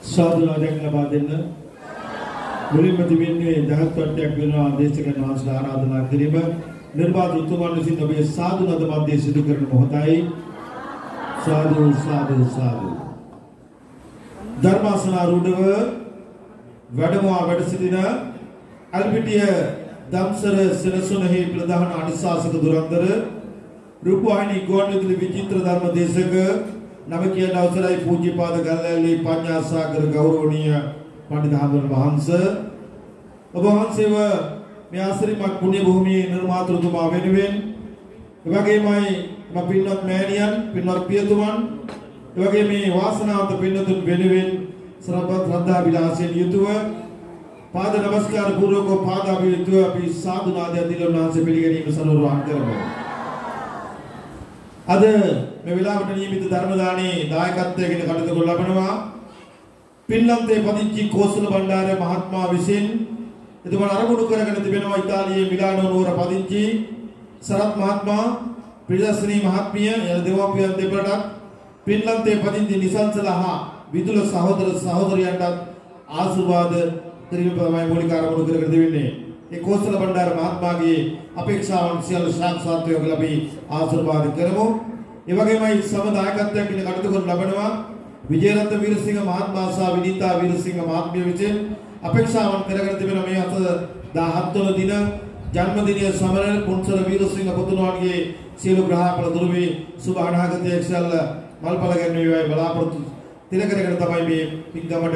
සාදුනාදයක් ලබා දෙන්න මුලින්ම තිබෙන්නේ දහත්වට්ටයක් වෙනවා දේශකයන් වහන්සේලා ආරාධනා කිරීම නිර්වාද උතුමන් විසින් ඔබේ සාදුනාද මැදේ සිදු කරන මොහොතයි සාදු සාදු සාදු ධර්මාසනාරූಢව වැඩමවා වැඩ සිටින අල්පිටිය දම්සර සෙනසුනෙහි ප්‍රධාන අනුශාසක දුරන්දර රූපවාහිනී ගුවන්විදුලි විචිත්‍ර ධර්ම දේශක නම කියන අවසරයි පූජ්‍යපාද ගල්ලැල්ලේ පඤ්ඤාසාගර ගෞරවනීය පඬිතු හාමුදුරුවෝ වහන්සේ ඔබ වහන්සේව මේ ආශ්‍රිතමත් පුණ්‍ය භූමියේ නිර්මාතෘතුමා වෙනුවෙන් එවැගේමයි මම පින්වත් මෑණියන් පින්වත් පියතුමන් එවැගේ මේ වාසනාවන්ත පින්වතුන් වෙනුවෙන් ශ්‍රද්ධා විලාසයෙන් යුතුව පාද නමස්කාර පූර්වකව පාදාභියුතුව අපි සාදු නාදය දිලවනාංශ පිළිගැනීම සනෝරවාන් කරමු. අද මේ වෙලාවට නියමිත ධර්ම දානයේ දායකත්වයෙන් කටයුතු කරන ලබනවා පින්ලන්තේ පදිංචි කෝසල බණ්ඩාර මහත්මයා විසින් එතුමා අරමුණු කරගෙන තිබෙනවා ඉතාලියේ මිලානෝ නුවර පදිංචි සරත් මහත්මයා ප්‍රියදර්ශිනී මහත්මිය යන දෙමාපියන් දෙපළටත් පින්ලන්තේ පදිංචි නිසංසලහා විදුල සහෝදර සහෝදරියන්ට ආශිර්වාද දෙවියන් තමයි මූලික අරමුණු කරගෙන දෙන්නේ. ඒ කෝසල බණ්ඩාර මහත්මයාගේ අපේක්ෂාවන් සියල්ල සාක්ෂාත් වේවා කියලා අපි ආශිර්වාද කරමු. ඒ වගේමයි සමදායකත්වයෙන් කටයුතු කරන ලබනවා විජේරත්න වීරසිංහ මහත්මයා සහ විනීතා වීරසිංහ මහත්මිය විසින් අපේක්ෂාවන් කරගෙන තිබෙන මේ 17 වන දින ජන්මදිනය සමරන පුන්සල වීරසිංහ පුතුණුවන්ගේ සියලු ග්‍රහඵල දුරු වේ සුභ අනාගතයේ සියල්ල මල්පල ගැනීමේ බලාපොරොත්තු තිරකරගෙන තමයි මේ පින්කමට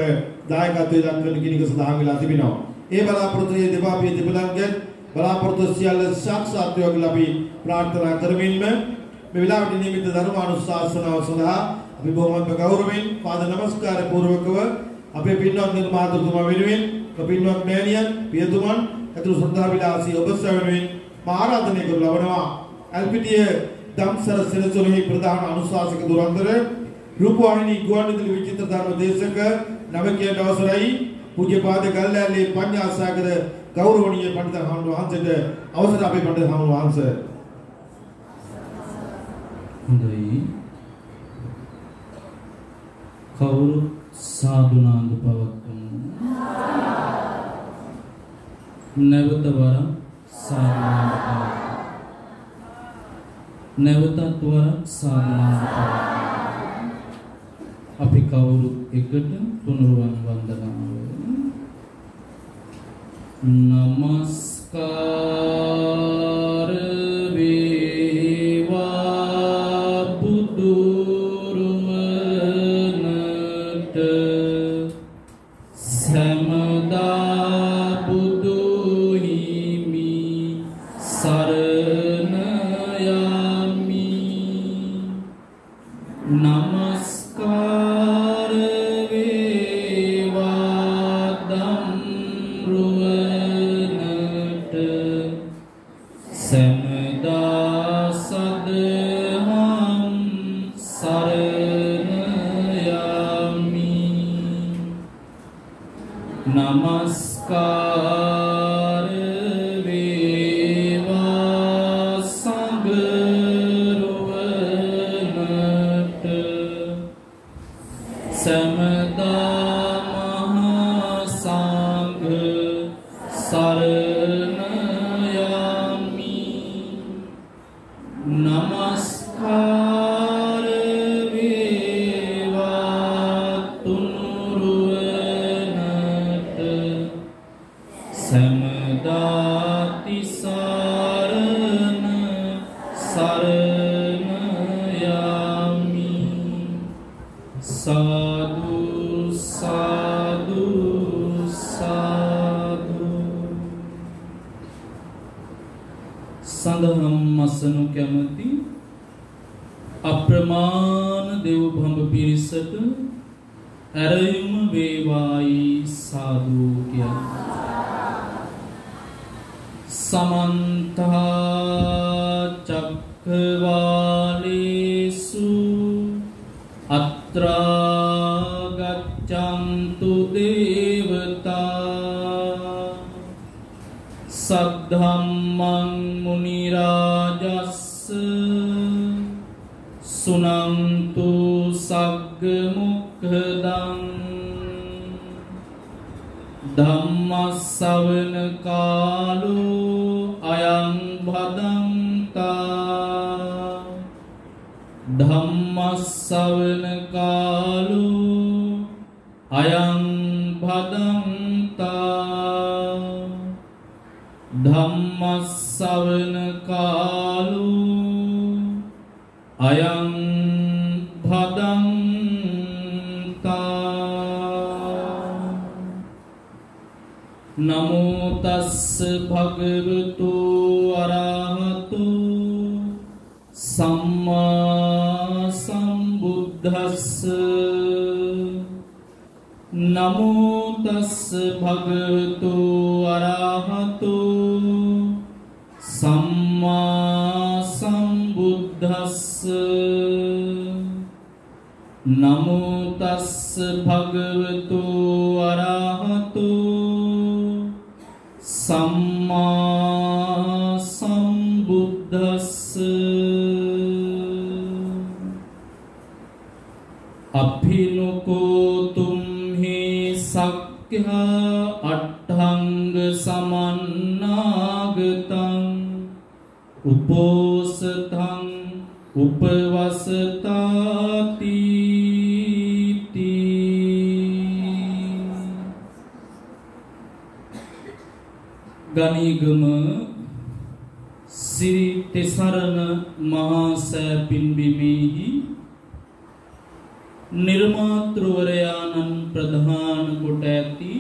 දායකත්වයෙන් දක්වන කිනික සඳහන් වෙලා තිබෙනවා. ඒ බලාපොරොත්තුයේ දෙපාපිය දෙපළන්ගෙන් බලාපොරොත්තු සියල්ල සාක්ෂාත් වේවා කියලා අපි ප්‍රාර්ථනා කරමින්ම මේ විලාවට නියමිත ධර්මානුශාසනාව සඳහා අපි බොහොම ගෞරවයෙන් පාද නමස්කාර පූර්වකව අපේ පින්වත් නිර්මාතෘතුමා වෙනුවෙන් පින්වත් මෑණියන් පියතුමන් අතුරු ශ්‍රද්ධා විලාසී ඔබ සැවෙනුවෙන් මා ආරාධනය කරන ලබනවා අල්පිටිය දම්සර සෙනසුනෙහි ප්‍රධාන අනුශාසක දුරන්දර රූපවාහිනී ගුවන්විදුලි විචිත්‍ර ධර්ම දේශක නම කියන අවසරයි පූජ්‍යපාද ගල්ලැල්ලේ පඤ්ඤාසාගර ගෞරවනීය පඬිතු හාමුදුරුවෝ වහන්සේට අවසර අපේ පඬිතු හාමුදුරුවෝ වහන්සේ. හොඳයි. කවුරු සාදු නාද පවත්වමු. නැවත වරක් සාදු නාද පවත්වමු. නැවතත් වරක් සාදු නාද පවත්වමු. අපි කවුරුත් එකට තුනුරුවන් වන්දනාව. නමස්කාර වේවා බුදුරුවනට සමදා බුදු හිමි සරණ යමි. නමස්කාර වේවා දම්රුවනට සමදා සදහම් සරණ යමි. නමස්කාර වේවා සංඝරුවනට සමදා මහා සංඝ සරණ යමි. නමස්කාර වේවා තුනුරුවනට සමදා තිසරණ සරණ යමි. සාදු සාදු සාදු. සඳහම් මසනු කැමති අප්‍රමාණ දෙව් බඹ පිරිසට ඇරයුම වේවායි සාදු කියන. සමන්ත චක්කවාලේසු අත්‍රා ගච්ඡන්තු දේවතා සද්ධම්මං මුනි රාජස්ස සුනන්තු සග්ග මොක්ඛදං ධම්මස්සවන කාලෝ අයං භදන්තා ධම්මස්සවන කාලෝ අයං භදන්තා ධම්මස්සවන කාලෝ අයං භදන්තා නමෝ තස්ස භගවතු අරහතු සම්මා සම්බුද්දස්ස නමෝ තස්ස භගවතු අරහතු සම්මා සම්බුද්දස්ස නමෝ තස්ස භගවතු අරහතු සම්මා සම්බුද්දස්ස අභිනුකෝ තුම්හි සක්ඛා අට්ඨංග සමන්නාගතං උපෝසතං උපවසතාති ගණීගම සිරි තෙසරණ මහා සෑ පින්බිමෙහි නිර්මාතෘවරයාණන් ප්‍රධාන කොට ඇති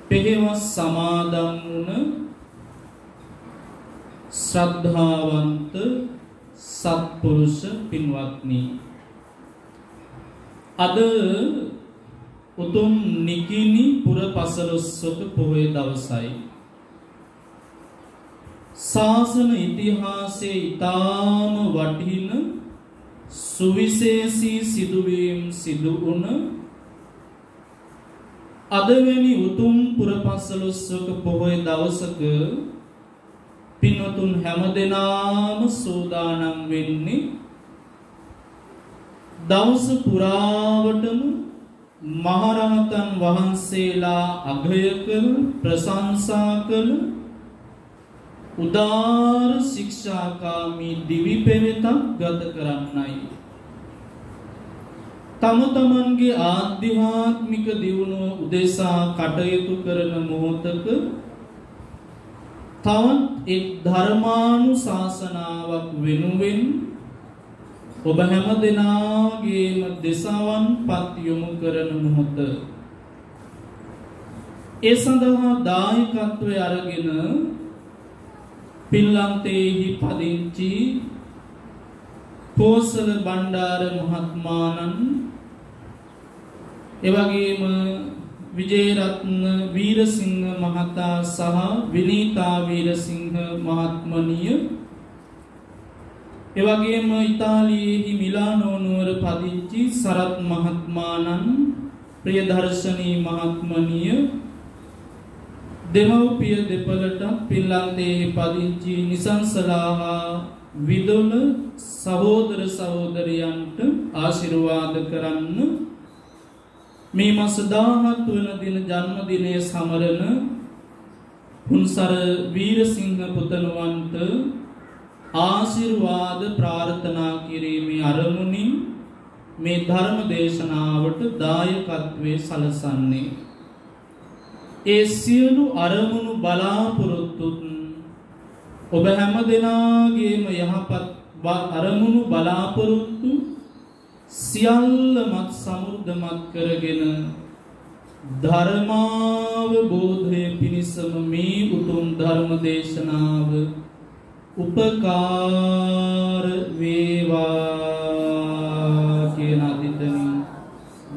පෙහෙවස් සමාදන් වුණ ශ්‍රද්ධාවන්ත සත්පුරුෂ පින්වත්නි, අද උතුම් නිකිණි පුර පසළොස්වක පොහොය දවසයි. ශාසන ඉතිහාසයේ ඊටාම වටින සුවිශේෂී සිදුවීම් සිදු වුණ අදවැනි උතුම් පුර පසළොස්වක පොහොය දවසක පින්වතුන් හැමදෙනාම සූදානම් වෙන්නේ දවස පුරාවටම මහරහතන් වහන්සේලා අගය කළ ප්‍රශංසා කළ උදාර ශික්ෂාකාමී දිවි පෙවෙතක් ගත කරන්නයි. තම තමන්ගේ ආධ්‍යාත්මික දියුණුව උදෙසා කටයුතු කරන මොහොතක තවත් එක් ධර්මානුශාසනාවක් වෙනුවෙන් ඔබ හැම දෙනාගේම දෙසවන් පත් යොමු කරන මොහොත. ඒ සඳහා දායකත්වය අරගෙන පින්ලන්තේහි පදිංචි කෝසල බණ්ඩාර මහත්මාණන්, එවැගේම විජේරත්න වීරසිංහ මහතා සහ විනීතා වීරසිංහ මහත්මනිය, එවැගේම ඉතාලියේහි මිලානෝ නුවර පදිංචි සරත් මහත්මාණන්, ප්‍රියදර්ශනී මහත්මනිය, දෙමව්පිය දෙපළට පින්ලන්තේහි පදිංචි නිසංසලා විදොල සහෝදර සහෝදරියන්ට ආශිර්වාද කරන්න මේ මාස 17 වන දින ජන්මදිනය සමරන පුන්සර වීරසිංහ පුතණුවන්ට ආශිර්වාද ප්‍රාර්ථනා කිරීමේ අරමුණින් මේ ධර්ම දේශනාවට දායකත්වයේ සලසන්නේ. ඒ සියලු අරමුණු බලාපොරොත්තුත් ඔබ හැම දෙනාගේම යහපත් අරමුණු බලාපොරොත්තු සියල්ලමත් සමෘද්ධමත් කරගෙන ධර්මාවබෝධය පිණිසම මේ උතුම් ධර්ම දේශනාව උපකාර වේවා කියන අදිටමින්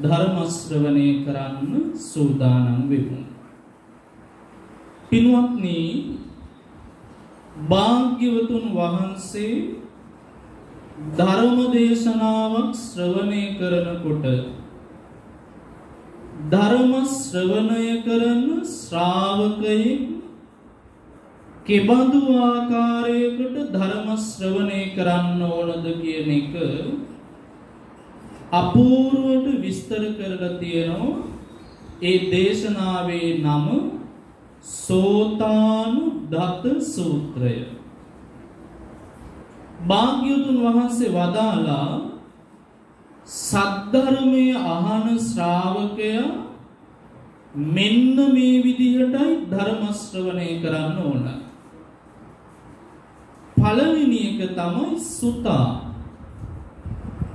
ධර්ම ශ්‍රවණය කරන්න සූදානම් වෙමු. පින්වත්නි, භාග්‍යවතුන් වහන්සේ ධර්ම දේශනාවක් ශ්‍රවණය කරනකොට ධර්ම ශ්‍රවණය කරන ශ්‍රාවකයෙක් කෙබඳු ආකාරයකට ධර්ම ශ්‍රවණය කරන්න ඕනද කියන එක අපූර්වට විස්තර කරලා තියෙනවා ඒ දේශනාවේ නම සෝතානුදත්ත සූත්‍රය. භාග්‍යවතුන් වහන්සේ වදාලා සද්ධර්මය අහන ශ්‍රාවකයා මෙන්න මේ විදිහටයි ධර්ම ශ්‍රවණය කරන්න ඕන. පළවෙනි එක තමයි සුතා.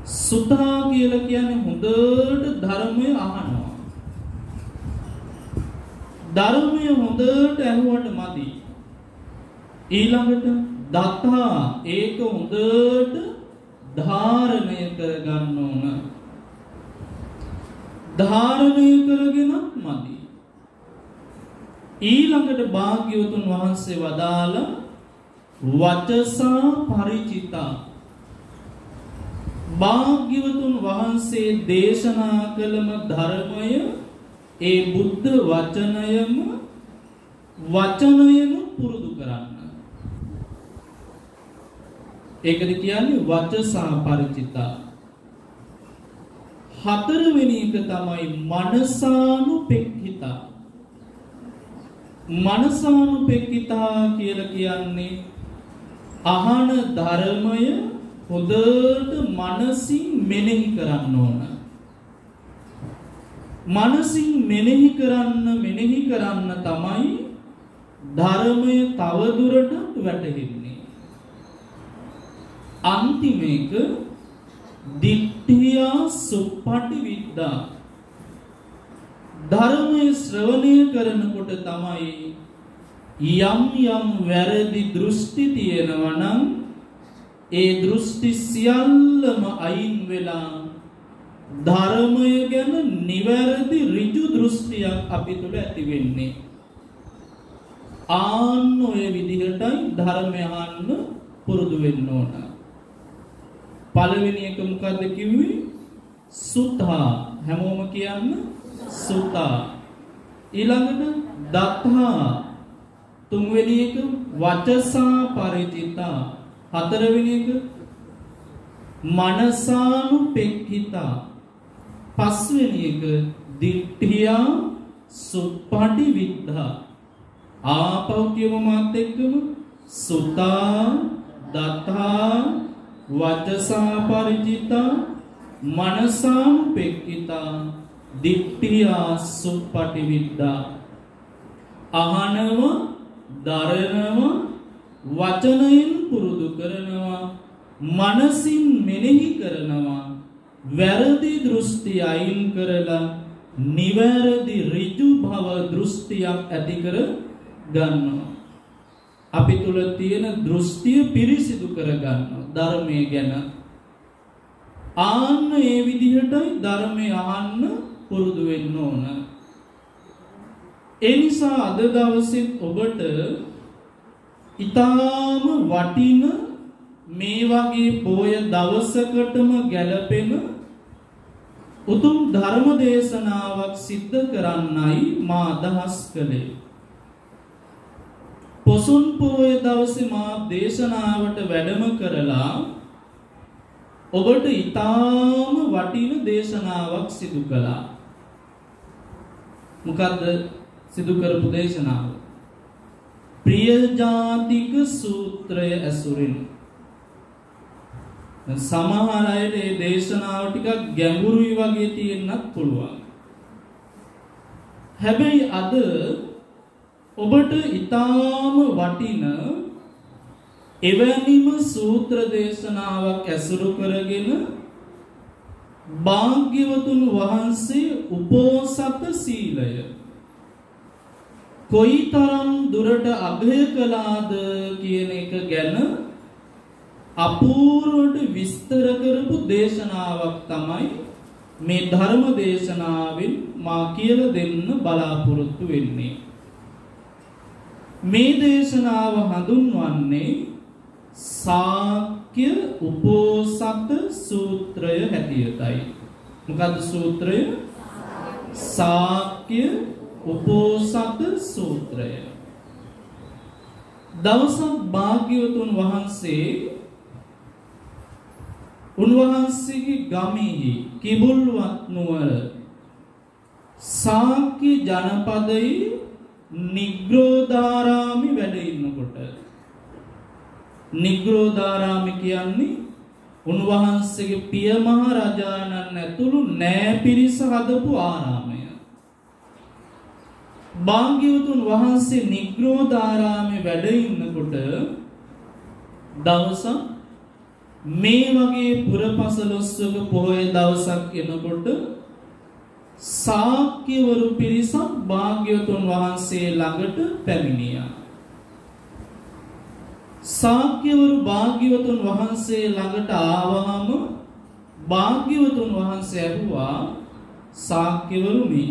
සුතා කියලා කියන්නේ හොඳට ධර්මය අහනවා. ධර්මය හොඳට ඇහුවට මදි. ඊළඟට දතා ඒක හොඳට ධාරණය කරගන්න ඕන. ධාරණය කරගෙනත් මදි. ඊළඟට භාග්‍යවතුන් වහන්සේ වදාළ වචසා පරිචිතා. භාග්‍යවතුන් වහන්සේ දේශනා කළම ධර්මය ඒ බුද්ධ වචනයම පුරුදු කරන්න. ඒකද කියන්නේ වචසා පරිචිතා. හතරවෙනි එක තමයි මනසානුපෙක්ඛිතා. මනසානුපෙක්ඛිතා කියලා කියන්නේ අහන ධර්මය හොඳට මනසින් මෙනෙහි කරන්න ඕන. මනසින් මෙනෙහි කරන්න තමයි ධර්මය තවදුරටත් වැටහෙන්නේ. අන්තිම එක දිට්ඨියා සුප්පටි විද්දා. ධර්මයේ ශ්‍රවණය කරනකොට තමයි යම් වැරදි දෘෂ්ටි තියෙනවා නම් ඒ දෘෂ්ටි සියල්ලම අයින් වෙලා ධර්මය ගැන නිවැරදි ඍජු දෘෂ්ටියක් අපි තුල ඇති වෙන්නේ. ආන්න ඔය විදිහටයි ධර්මය අහන්න පුරුදු වෙන්න ඕන. පළවෙනි එක මොකද්ද කිව්වේ? සුතා. හැමෝම කියන්න සුතා. ඊළඟට දත්තා. තුන්වෙනි එක වචසා පරිචිතා. හතරවෙනි එක මනසානුපෙක්ඛිතා. පස්වෙනි එක දිට්ඨියා සුප්පටි විද්ධා. ආපහු කියමු මාත් එක්කම සුතා දත්තා වචසා පරිචිතා මනසානුපෙක්ඛිතා දිට්ඨියා සුප්පටි විද්ධා. අහනව දරනව වචනයෙන් පුරුදු කරනවා මනසින් මෙනෙහි කරනවා වැරදි දෘෂ්ටි අයින් කරලා නිවැරදි ඍජු භව දෘෂ්ටියක් ඇති කර ගන්නවා. අපි තුල තියෙන දෘෂ්ටිය පිරිසිදු කර ගන්නවා ධර්මයේ ගැන. ආන්න ඒ විදිහටයි ධර්මය අහන්න පුරුදු වෙන්න ඕන. ඒ නිසා අද දවසේ ඔබට ඊටාම වටින මේ වගේ පොය දවසකටම ගැලපෙන උතුම් ධර්ම දේශනාවක් සිද්ධ කරන්නයි මා අදහස් කළේ. පොසොන් පොය දවසේ මා දේශනාවට වැඩම කරලා ඔබට ඊටාම වටින දේශනාවක් සිදු කළා. මොකද්ද සිදු කරපු දේශනාව? ප්‍රිය ජාතික සූත්‍රය ඇසුරින්. සමහර අයට මේ දේශනාව ටිකක් ගැඹුරුයි වගේ තියෙන්නත් පුළුවන්. හැබැයි අද ඔබට ඊටාම වටින එවැනිම සූත්‍ර දේශනාවක් ඇසුරු කරගෙන භාග්‍යවතුන් වහන්සේ උපෝසත සීලය කොයිතරම් දුරට අගය කළාද කියන එක ගැන අපූර්වට විස්තර කරපු දේශනාවක් තමයි මේ ධර්ම දේශනාවෙන් මා කියලා දෙන්න බලාපොරොත්තු වෙන්නේ. මේ දේශනාව හඳුන්වන්නේ ශාක්‍ය උපෝසත සූත්‍රය හැටියටයි. මොකද්ද සූත්‍රය? ශාක්‍ය උපෝසත සූත්‍රය. දවසක් භාග්‍යවතුන් වහන්සේ උන්වහන්සේගේ ගමෙහි කිඹුල්වත් නුවර සාක්‍ය ජනපදයේ නිග්‍රෝධාරාමි වැඩ ඉන්නකොට නිග්‍රෝධාරාමි කියන්නේ උන්වහන්සේගේ පිය මහ රජාණන් ඇතුළු නෑ පිරිස හදපු ආරාමය. භාග්‍යවතුන් වහන්සේ නිග්‍රෝධාරාමේ වැඩ ඉන්නකොට දවසක් මේ වගේ පුරපසළොස්වක පොහොය දවසක් එනකොට ශාක්‍යවරු පිරිසක් භාග්‍යවතුන් වහන්සේ ළඟට පැමිණියා. ශාක්‍යවරු භාග්‍යවතුන් වහන්සේ ළඟට ආවහම භාග්‍යවතුන් වහන්සේ ඇහුවා ශාක්‍යවරුනි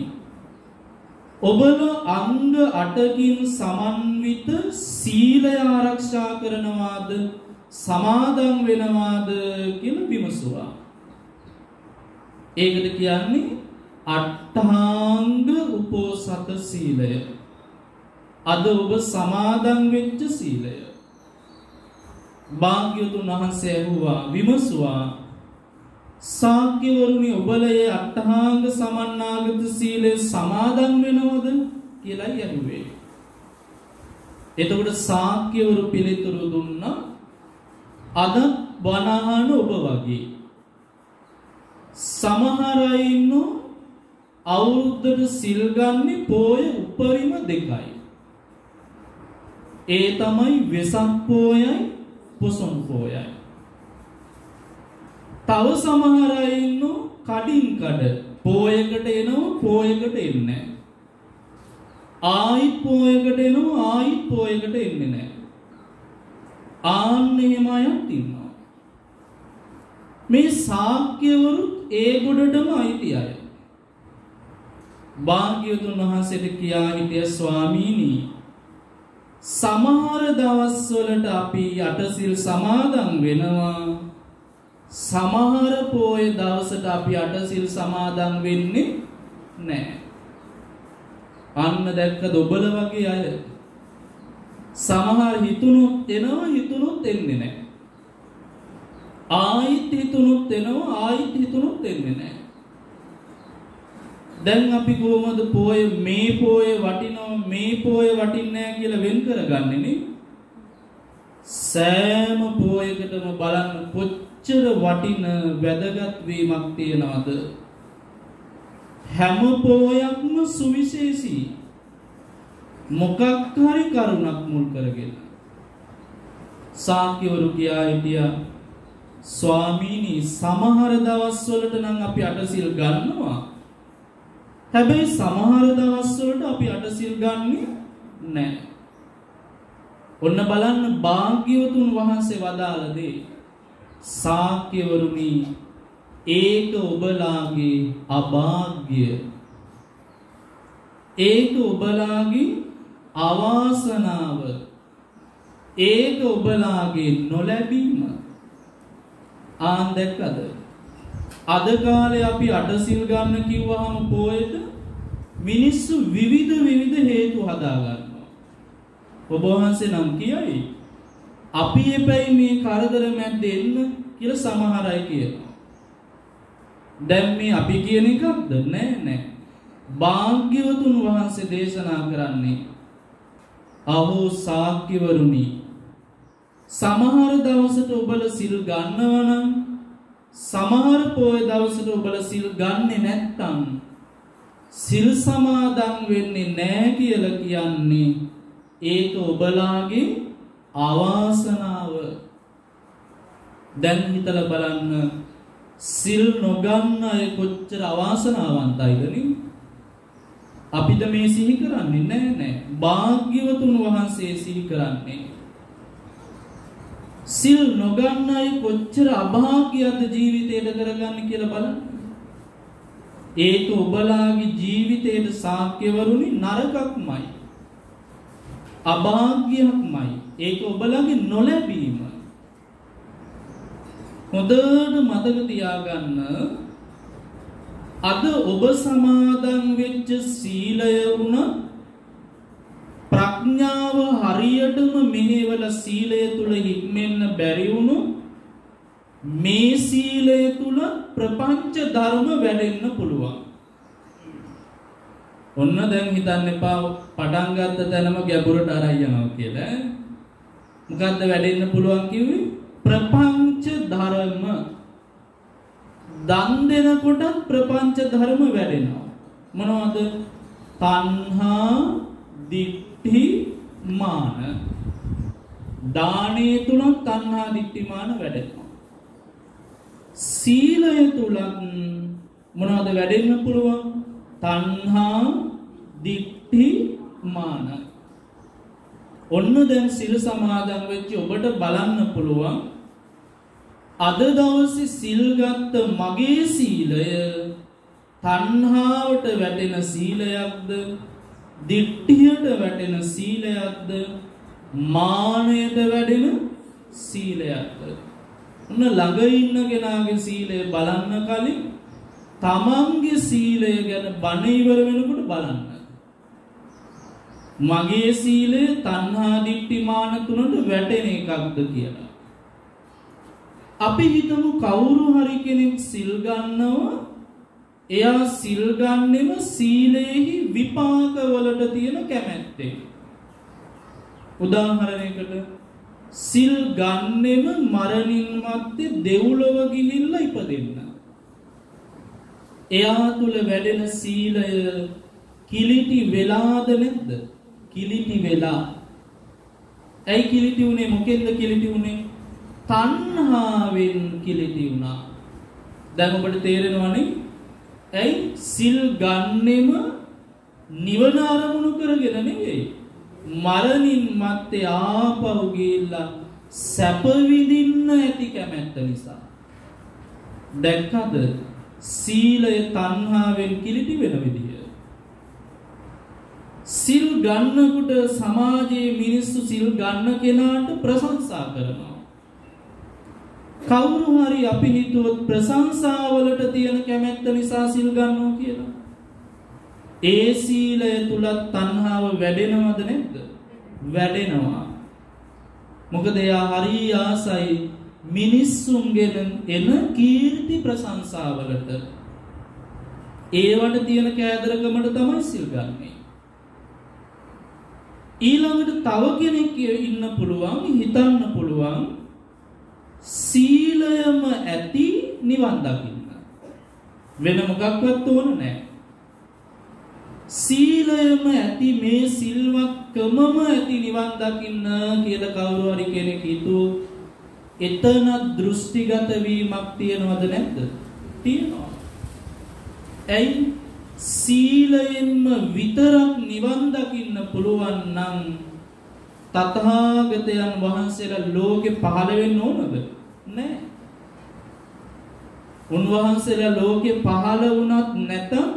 ඔබලා අංග 8කින් සමන්විත සීලය ආරක්ෂා කරනවාද සමාදන් වෙනවාද කියලා විමසුවා. ඒකට කියන්නේ අට්ඨාංග උපෝසත සීලය. අද ඔබ සමාදන් වෙච්ච සීලය. භාග්‍යවතුන් වහන්සේ ඇහුවා විමසුවා ශාක්‍යවරුනි ඔබලා අට්ඨාංග සමන්නාගත සීලය සමාදන් වෙනවද කියලා යහුවේ. එතකොට ශාක්‍යවරු පිළිතුරු දුන්නා අද බණහන ඔබ වගේ සමහර අය ඉන්නෝ අවුරුද්දට සිල් ගන්නේ පෝය උපරිම දෙකයි. ඒ තමයි වෙසක් පෝයයි පොසොන් පෝයයි. තව සමහර අය ඉන්නෝ කඩින් කඩ පෝයකට එනවා පෝයකට එන්නේ නැහැ. ආයිත් පෝයකට එනවා ආයිත් පෝයකට එන්නේ නැහැ. ආන්න එහෙම අයත් ඉන්නවා. මේ ශාක්‍යවරු ඒ ගොඩටම අයිති අය. භාග්‍යවතුන් වහන්සේට කියා හිටිය ස්වාමීනි සමහර දවස්වලට අපි අටසිල් සමාදන් වෙනවා සමහර පොය දවසට අපි අටසිල් සමාදන් වෙන්නේ නැහැ. අන්න දැක්කද ඔබල වගේ අය සමහර හිතුනොත් එනවා හිතුනොත් එන්නේ නැහැ. ආයිත් හිතුනොත් එනවා ආයිත් හිතුනොත් එන්නේ නැහැ. දැන් අපි කොහොමද පොය මේ පොය වටිනවා මේ පොය වටින්නේ නැහැ කියලා වෙන් කරගන්නේ නේ? සෑම පොයකටම බලන්න කොච්චර වටින වැදගත් වීමක් තියෙනවද? හැම පොයක්ම සුවිශේෂී. මොකක් හරි කරුණක් මුල් කරගෙන ශාක්‍යවරු කියා හිටියා ස්වාමීනි සමහර දවස්වලට නම් අපි අටසිල් ගන්නවා. හැබැයි සමහර දවස්වලට අපි අටසිල් ගන්නේ නැහැ. ඔන්න බලන්න භාග්‍යවතුන් වහන්සේ වදාළ දේ. ශාක්‍යවරුනි ඒක ඔබලාගේ අභාග්‍ය. ඒක ඔබලාගේ අවාසනාව. ඒක ඔබලාගේ නොලැබීම. ආන් දැක්කද? අද කාලේ අපි අටසිල් ගන්න කිව්වහම පොයේට මිනිස්සු විවිධ හේතු හදා ගන්නවා. ඔබ වහන්සේ නම් කියයි අපි එපැයි මේ කරදර මැද්දේ එන්න කියලා සමහර අය කියනවා. දැන් මේ අපි කියන එකක්ද? නෑ. භාග්‍යවතුන් වහන්සේ දේශනා කරන්නේ අහෝ ශාක්‍යවරුනි සමහර දවසට ඔබලා සිල් ගන්නවා නම් සමහර පොය දවසට ඔබලා සිල් ගන්නේ නැත්තම් සිල් සමාදන් වෙන්නේ නැහැ කියලා කියන්නේ ඒක ඔබලාගේ අවාසනාව. දැන් හිතලා බලන්න සිල් නොගන්න අය කොච්චර අවාසනාවන්තයිද නේ? අපිට මේ සිහි කරන්නේ නැහැ. භාග්‍යවතුන් වහන්සේ සිහි කරන්නේ සිල් නොගන්න අය කොච්චර අභාග්‍යද ජීවිතයට කරගන්න කියලා බලන්න. ඒක ඔබලාගේ ජීවිතයට ශාක්‍යවරුනි නරකක්මයි. අභාග්‍යයක්මයි. ඒක ඔබලාගේ නොලැබීම. හොඳට මතක තියාගන්න අද ඔබ සමාදන් වෙච්ච සීලය වුණ ප්‍රඥාව හරියටම මෙහෙවල සීලය තුල හික්මෙන්න බැරි වුණු මේ සීලය තුල ප්‍රපංච ධර්ම වැඩෙන්න පුළුවන්. ඔන්න දැන් හිතන්න එපා පටන් ගත්ත තැනම ගැඹුරට අරන් යනවා කියලා. මොකද්ද වැඩෙන්න පුළුවන් කිව්වේ? ප්‍රපංච ධර්ම. දන් දෙනකොට ප්‍රපංච ධර්ම වැඩෙනවා. මොනවද? තණ්හා, දිට්ඨි, මාන. දානයේ තුලත් තණ්හා, දිට්ඨි, මාන වැඩෙනවා. සීලය තුලත් මොනවද වැඩෙන්න පුළුවන්? තණ්හා, දිට්ඨි, මාන. ඔන්න දැන් සිල් සමාදන් වෙච්ච ඔබට බලන්න පුළුවන් අද දවසේ සිල් ගත්ත මගේ සීලය තණ්හාවට වැටෙන සීලයක්ද, දිට්ඨියට වැටෙන සීලයක්ද, මානයට වැඩෙන සීලයක්ද? ඔන්න ළඟ ඉන්න කෙනාගේ සීලය බලන්න කලින් තමන්ගේ සීලය ගැන බණ ඉවර වෙනකොට බලන්න. මගේ සීලය තණ්හා, දිට්ඨි, මාන තුනට වැටෙන එකක්ද කියලා. අපි හිතමු කවුරු හරි කෙනෙක් සිල් ගන්නවා, එයා සිල් ගන්නෙම සීලේහි විපාකවලට තියෙන කැමැත්තෙන්. උදාහරණයකට සිල් ගන්නෙම මරණින් මත්තේ දෙව්ලොව ගිහිල්ලා ඉපදෙන්න. එයා තුල වැඩෙන සීලය කිලිටි වෙලාද නැද්ද? කිලිටි වෙලා. ඇයි කිලිටි උනේ? මොකෙන්ද කිලිටි උනේ? තණ්හාවෙන් කිලිටි වුණා. දැන් ඔබට තේරෙනවනේ ඇයි සිල් ගන්නෙම නිවන අරමුණු කරගෙන නෙවෙයි. මරණින් මත්තේ ආපහු ගිහිල්ලා සැප විඳින්න ඇති කැමැත්ත නිසා. දැක්කද? සීලය තණ්හාවෙන් කිලිටි වෙන විදිය. සිල් ගන්නකොට සමාජයේ මිනිස්සු සිල් ගන්න කෙනාට ප්‍රශංසා කරනවා. කවුරු හරි අපි හිතුවොත් ප්‍රශංසාවලට තියෙන කැමැත්ත නිසා සිල් ගන්නවා කියලා. ඒ සීලය තුලත් තණ්හාව වැඩෙනවද නැද්ද? වැඩෙනවා. මොකද එයා හරි ආසයි මිනිස්සුන්ගෙන් එන කීර්ති ප්‍රශංසාවලට. ඒවට තියෙන කෑදරකමට තමයි සිල් ගන්නේ. ඊළඟට තව කෙනෙක් ඉන්න පුළුවන්, හිතන්න පුළුවන් සීලයම ඇති නිවන් දකින්න. වෙන මොකක්වත් ඕන නැහැ. සීලයම ඇති මේ සිල්වත්කමම ඇති නිවන් දකින්න කියලා කවුරු හරි කෙනෙක් හිතුවොත් එතන දෘෂ්ටිගත වීමක් තියනවද නැද්ද? තියෙනවා. ඇයි? සීලයෙන්ම විතරක් නිවන් දකින්න පුළුවන් නම් තථාගතයන් වහන්සේලා ලෝකෙ පහළ වෙන්න ඕනද? නැහැ. උන්වහන්සේලා ලෝකෙ පහළ වුණත් නැතම්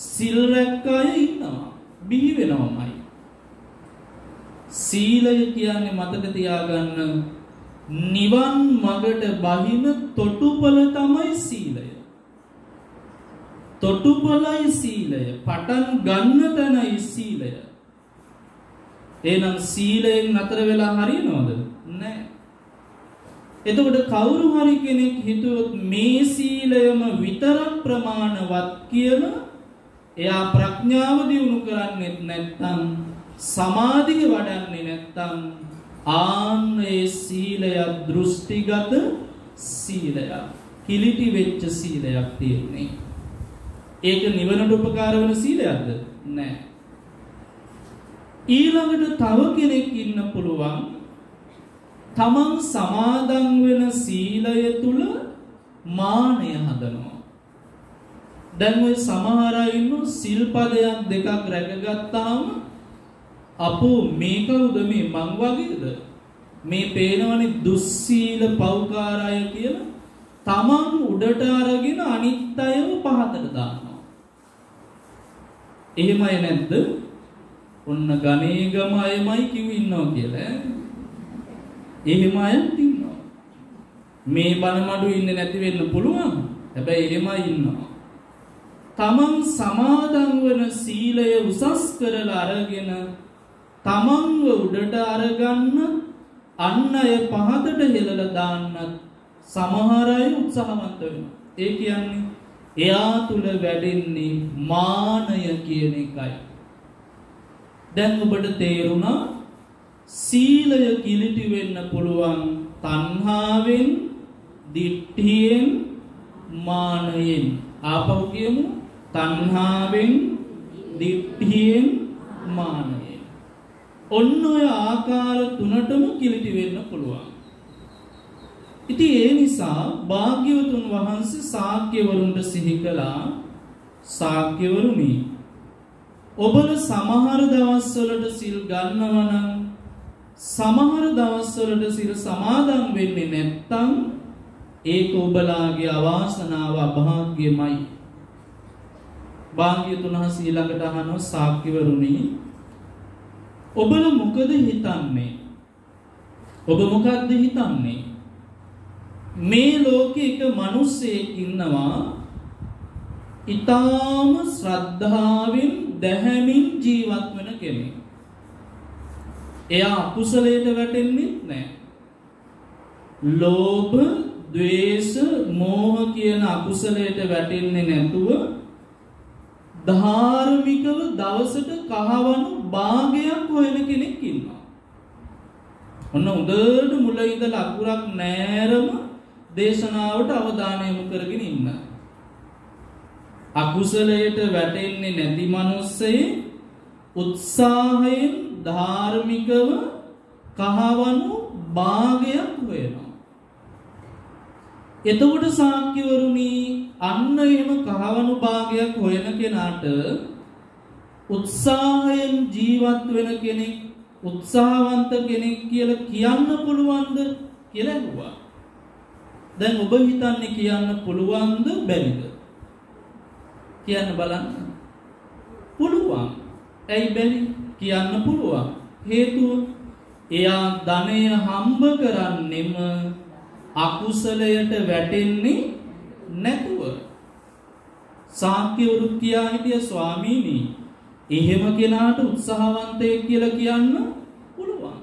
සිල් රැක්ක අය ඉන්නවා. බිහි වෙනවමයි. සීලය කියන්නේ මතක තියාගන්න නිවන් මගට බහින තොටුපළ තමයි සීලය. තොටුපළයි සීලය. පටන් ගන්න තැනයි සීලය. එහෙනම් සීලයෙන් නතර වෙලා හරියනවද? නැහැ. එතකොට කවුරු හරි කෙනෙක් හිතුවොත් මේ සීලයම විතරක් ප්‍රමාණවත් කියලා එයා ප්‍රඥාව දියුණු කරන්නේ නැත්නම් සමාධිය වඩන්නේ නැත්නම් ආන්නේ සීලය දෘෂ්ටිගත සීලයක්, කිලිටි වෙච්ච සීලයක් තියෙන්නේ. ඒක නිවනට උපකාර වෙන සීලයක්ද? නැහැ. ඊළඟට තව කෙනෙක් ඉන්න පුළුවන් තමන් සමාදන් වෙන සීලය තුල මානය හදනවා. දැන් ඔය සමහර අය ඉන්නු සිල්පදයක් දෙකක් රැකගත්තාම අපෝ මේ කවුද මේ මං වගේද? මේ පේනවනේ දුස්සීල පෞකාර අය කියලා තමන් උඩට අරගෙන අනිත් අයව පහතට දානවා. එහෙමයි නැද්ද? ඔන්න ගණේගම අයමයි කිව් ඉන්නවා කියලා. එහෙම අයත් ඉන්නවා. මේ බණමඩු ඉන්නේ නැති වෙන්න පුළුවන්. හැබැයි එහෙමයි ඉන්නවා. තමන් සමාදන් වන සීලය උසස් කරලා අරගෙන තමන්ව උඩට අරගන්න අන් අය පහතට හෙලලා දාන්න සමහර අය උත්සාහවන්ත වෙනවා. ඒ කියන්නේ එයා තුල වැඩෙන්නේ මානය කියන එකයි. දැන් ඔබට තේරුණා සීලය කිලිටි වෙන්න පුළුවන් තණ්හාවෙන්, දිට්ඨියෙන්, මානයෙන්. ආපහු කියමු තණ්හාවෙන්, දිට්ඨියෙන්, මානයෙන්. ඔන්න ඔය ආකාර තුනටම කිලිටි වෙන්න පුළුවන්. ඉතින් ඒ නිසා භාග්‍යවතුන් වහන්සේ ශාක්‍යවරුන්ට සිහි කළා, ශාක්‍යවරුනි, ඔබලා සමහර දවස්වලට සිල් ගන්නවා නම් සමහර දවස්වලට සිල් සමාදන් වෙන්නේ නැත්නම් ඒක ඔබලාගේ අවාසනාව, අභාග්‍යමයි. භාග්‍යවතුන් වහන්සේ ඊළඟට අහනවා, ශාක්‍යවරුනි, ඔබලා මොකද හිතන්නේ? ඔබ මොකද්ද හිතන්නේ? මේ ලෝකේ එක මිනිස්සෙක් ඉන්නවා ඊටාම ශ්‍රද්ධාවෙන් දැහැමින් ජීවත් වෙන කෙනෙක්. එයා අකුසලයට වැටෙන්නේ නැහැ. ලෝභ, ද්වේෂ, මෝහ කියන අකුසලයට වැටෙන්නේ නැතුව ධාර්මිකව දවසට කහවණු භාගයක් හොයන කෙනෙක් ඉන්නවා. ඔන්න උදේට මුල ඉඳලා අකුරක් නෑරම දේශනාවට අවධානය යොමු කරගෙන ඉන්න. අකුසලයට වැටෙන්නේ නැති මිනිස්සේ උත්සාහයෙන් ධාර්මිකව කහවණු භාගයක් හොයනවා. එතකොට ශාක්‍යවරුනි, අන්න එහෙම කහවණු භාගයක් හොයන කෙනාට උත්සාහයෙන් ජීවත් වෙන කෙනෙක්, උත්සාහවන්ත කෙනෙක් කියලා කියන්න පුළුවන්ද කියලා ඇහුවා. දැන් ඔබ හිතන්නේ කියන්න පුළුවන්ද බැරිද? කියන්න බලන්න. පුළුවන්. ඇයි බැරි? කියන්න පුළුවන්. හේතුව එයා ධනය හම්බ කරන්නෙම අකුසලයට වැටෙන්නේ නැතුව. ශාක්‍යවරු කියා හිටිය, ස්වාමීනි, එහෙම කෙනාට උත්සාහවන්තයෙක් කියලා කියන්න පුළුවන්.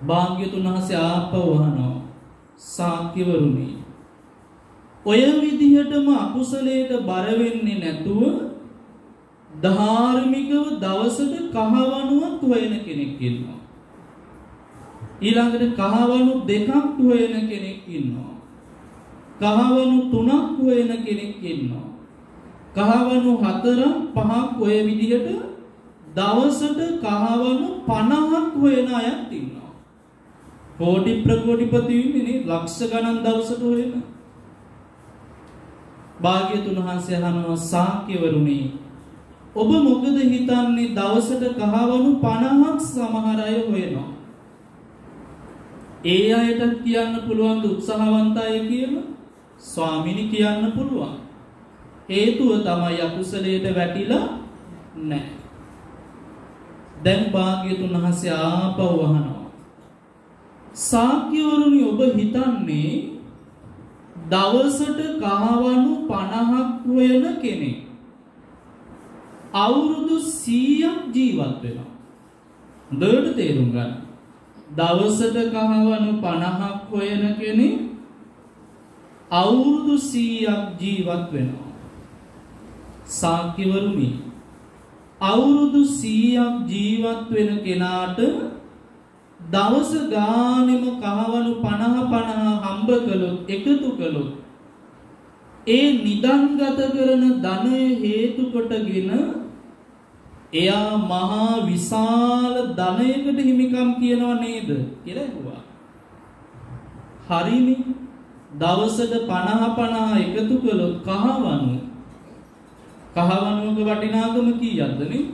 භාග්‍යවතුන් වහන්සේ ආපහු අහනවා, ශාක්‍යවරුනි, ඔය විදිහටම අකුසලයට බර වෙන්නේ නැතුව ධාර්මිකව දවසට කහවණුවක් හොයන කෙනෙක් ඉන්නවා. ඊළඟට කහවණු දෙකක් හොයන කෙනෙක් ඉන්නවා. කහවණු තුනක් හොයන කෙනෙක් ඉන්නවා. කහවණු 4, 5ක් ඔය විදිහට දවසට කහවණු 50ක් හොයන අයත් ඉන්නවා. කෝටි ප්‍රකෝටිපති වෙන්නේ නේ, ලක්ෂ ගණන් දවසට හොයන. භාග්‍යවතුන් වහන්සේ අහනවා, ශාක්‍යවරුනි, ඔබ මොකද හිතන්නේ? දවසට කහවණු 50ක් සමහර අය හොයනවා. ඒ අයට කියන්න පුළුවන් උත්සාහවන්ත අය කියලා? ස්වාමීනි, කියන්න පුළුවන්. හේතුව තමයි අකුසලයට වැටිලා නැහැ. දැන් භාග්‍යවතුන් වහන්සේ ආපහු අහනවා, ශාක්‍යවරුනි, ඔබ හිතන්නේ දවසට කහවණු 50ක් හොයන කෙනෙක් අවුරුදු 100ක් ජීවත් වෙනවා. හොඳට තේරුම් ගන්න. දවසට කහවණු 50ක් හොයන කෙනෙක් අවුරුදු 100ක් ජීවත් වෙනවා. ශාක්‍යවරුනි, අවුරුදු 100ක් ජීවත් වෙන කෙනාට දවස ගානෙම කහවණු 50 හම්බ කළොත්, එකතු කළොත්, ඒ නිදන්ගත කරන ධනය හේතු කොටගෙන එයා මහා විශාල ධනයකට හිමිකම් කියනව නේද කියලා ඇහුවා. හරිනේ. දවසට 50 එකතු කළොත් කහවණුක වටිනාකම කීයක්ද නේ?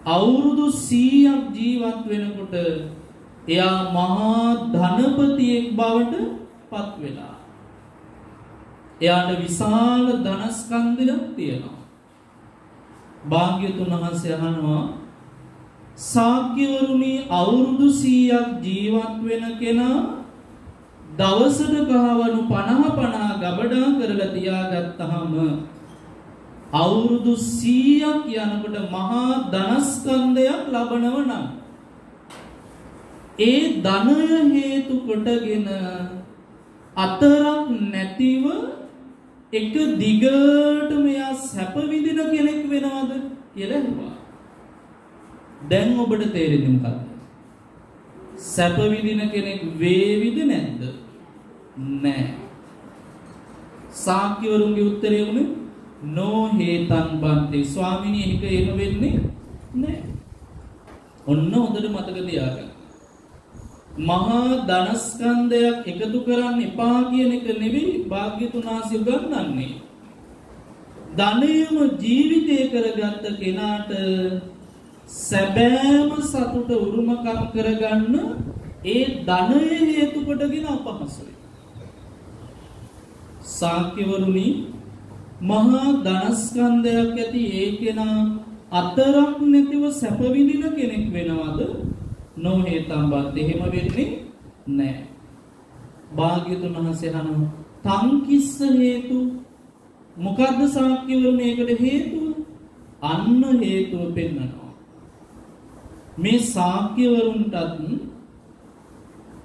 අවුරුදු 100ක් ජීවත් වෙනකොට එයා මහා ධනපතියෙක් බවට පත් වෙලා. එයාට විශාල ධනස්කන්ධයක් තියෙනවා. භාග්‍යවතුන් වහන්සේ අහනවා, ශාක්‍යවරුනි, අවුරුදු 100ක් ජීවත් වෙන කෙනා දවසට කහවණු 50 ගබඩා කරලා තියාගත්තාම අවුරුදු 100ක් යනකොට මහා ධනස්කන්ධයක් ලබනව නම් ඒ ධනය හේතු කොටගෙන අතරක් නැතිව එක දිගටම යා සැප විඳින කෙනෙක් වෙනවද කියලා හිතුවා. දැන් ඔබට තේරෙන්නේ මොකක්ද? සැප විඳින කෙනෙක් වේවිද නැද්ද? නෑ. සාක්‍යවරුන්ගේ උත්තරය වුණේ නෝ හේතං බන්තේ. ස්වාමිනී ඒක එහෙම වෙන්නේ නෑ. ඔන්න හොඳට මතක තියාගන්න. මහා ධනස්කන්ධයක් එකතු කරන්න එපා කියන එක නෙවෙයි භාග්‍යතුන් වහන්සේ උගන්වන්නේ. ධනයම ජීවිතය කරගත්ත කෙනාට සැබෑම සතුට උරුමකම් කරගන්න ඒ ධනය හේතු කොටගෙන අපහසුයි. සාක්‍යවරුනි මහා ධනස්කන්ධයක් ඇති ඒ කෙනා අතරක් නැතිව සැප විඳින කෙනෙක් වෙනවද? නොහේතම් බත් එහෙම වෙන්නේ නැහැ. භාග්‍යතුන් වහන්සේ අහනවා තංකිස්ස හේතු මොකද්ද සාක්‍යවරුනි ඒකට හේතුව? අන්න හේතුව පෙන්නනවා. මේ සාක්‍යවරුන්ටත්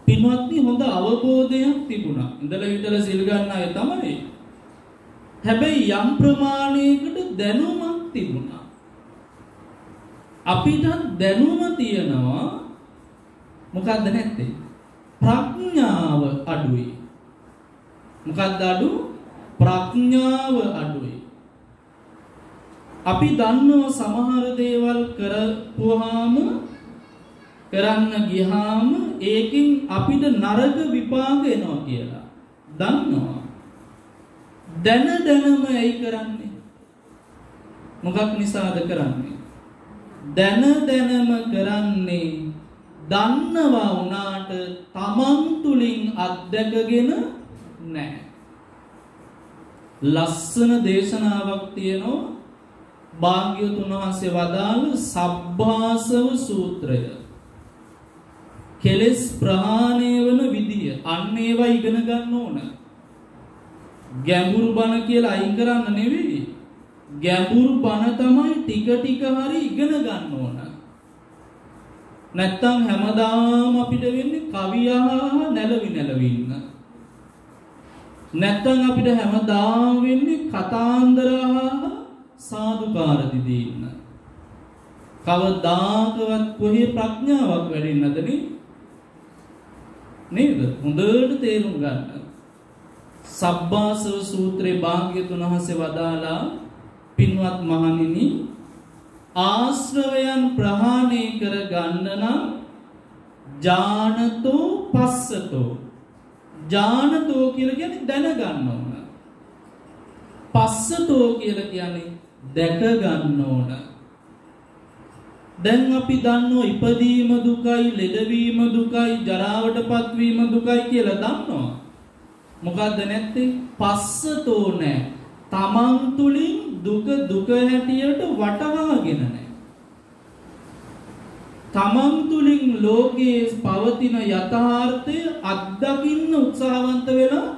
පින්වත්නි හොඳ අවබෝධයක් තිබුණා. ඉඳලා හිටලා සිල් ගන්න අය තමයි. හැබැයි යම් ප්‍රමාණයකට දැනුමක් තිබුණා. අපිට දැනුම තියෙනවා මොකක්ද නැත්තේ? ප්‍රඥාව අඩුයි. මොකක්ද අඩු? ප්‍රඥාව අඩුයි. අපි දන්නවා සමහර දේවල් කරපුවාම කරන්න ගියාම ඒකෙන් අපිට නරක විපාක එනවා කියලා. දන්නවා. දැනම ඇයි කරන්නේ? මොකක් නිසාද කරන්නේ? දැනම කරන්නේ දන්නවා වුණාට තමන් තුලින් අත්දැකගෙන නැහැ. ලස්සන දේශනාවක් තියෙනවා භාග්‍යවතුන් වහන්සේ වදාළ සබ්බාසව සූත්‍රය. කෙලෙස් ප්‍රහාණය වන විදිය අන්න ඒවා ඉගෙන ගන්න ඕන. ගැඹුරු බණ කියලා අයින් කරන්න නෙවෙයි. ගැඹුරු බණ තමයි ටික ටික හරි ඉගෙන ගන්න ඕන. නැත්තම් හැමදාම අපිට වෙන්නේ කවියා නැලවි ඉන්න. නැත්තම් අපිට හැමදාම වෙන්නේ කතාන්දර සාදුකාර දිදී ඉන්න. කවදාකවත් කොහේ ප්‍රඥාවක් වැඩෙන්නේ නැදනේ. නේද? හොඳට තේරුම් ගන්න. සබ්බාසව සූත්‍රයේ භාග්‍යතුන් වහන්සේ වදාලා පින්වත් මහණෙනි ආශ්‍රවයන් ප්‍රහාණය කර ගන්න නම් ඥානතෝ පස්සතෝ. ඥානතෝ කියලා කියන්නේ දැන ගන්න ඕන. පස්සතෝ කියලා කියන්නේ දැක ගන්න ඕන. දැන් අපි දන්නවා ඉපදීම දුකයි, ලෙඩවීම දුකයි, ජරාවටපත් වීම දුකයි කියලා දන්නවා. මොකද්ද නැත්තේ? පස්සතෝ නැහැ. තමන් තුලින් දුක හැටියට වටහාගෙන නැහැ. තමන් තුලින් ලෝකයේ පවතින යථාර්ථය අත්දකින්න උත්සාහවන්ත වෙලා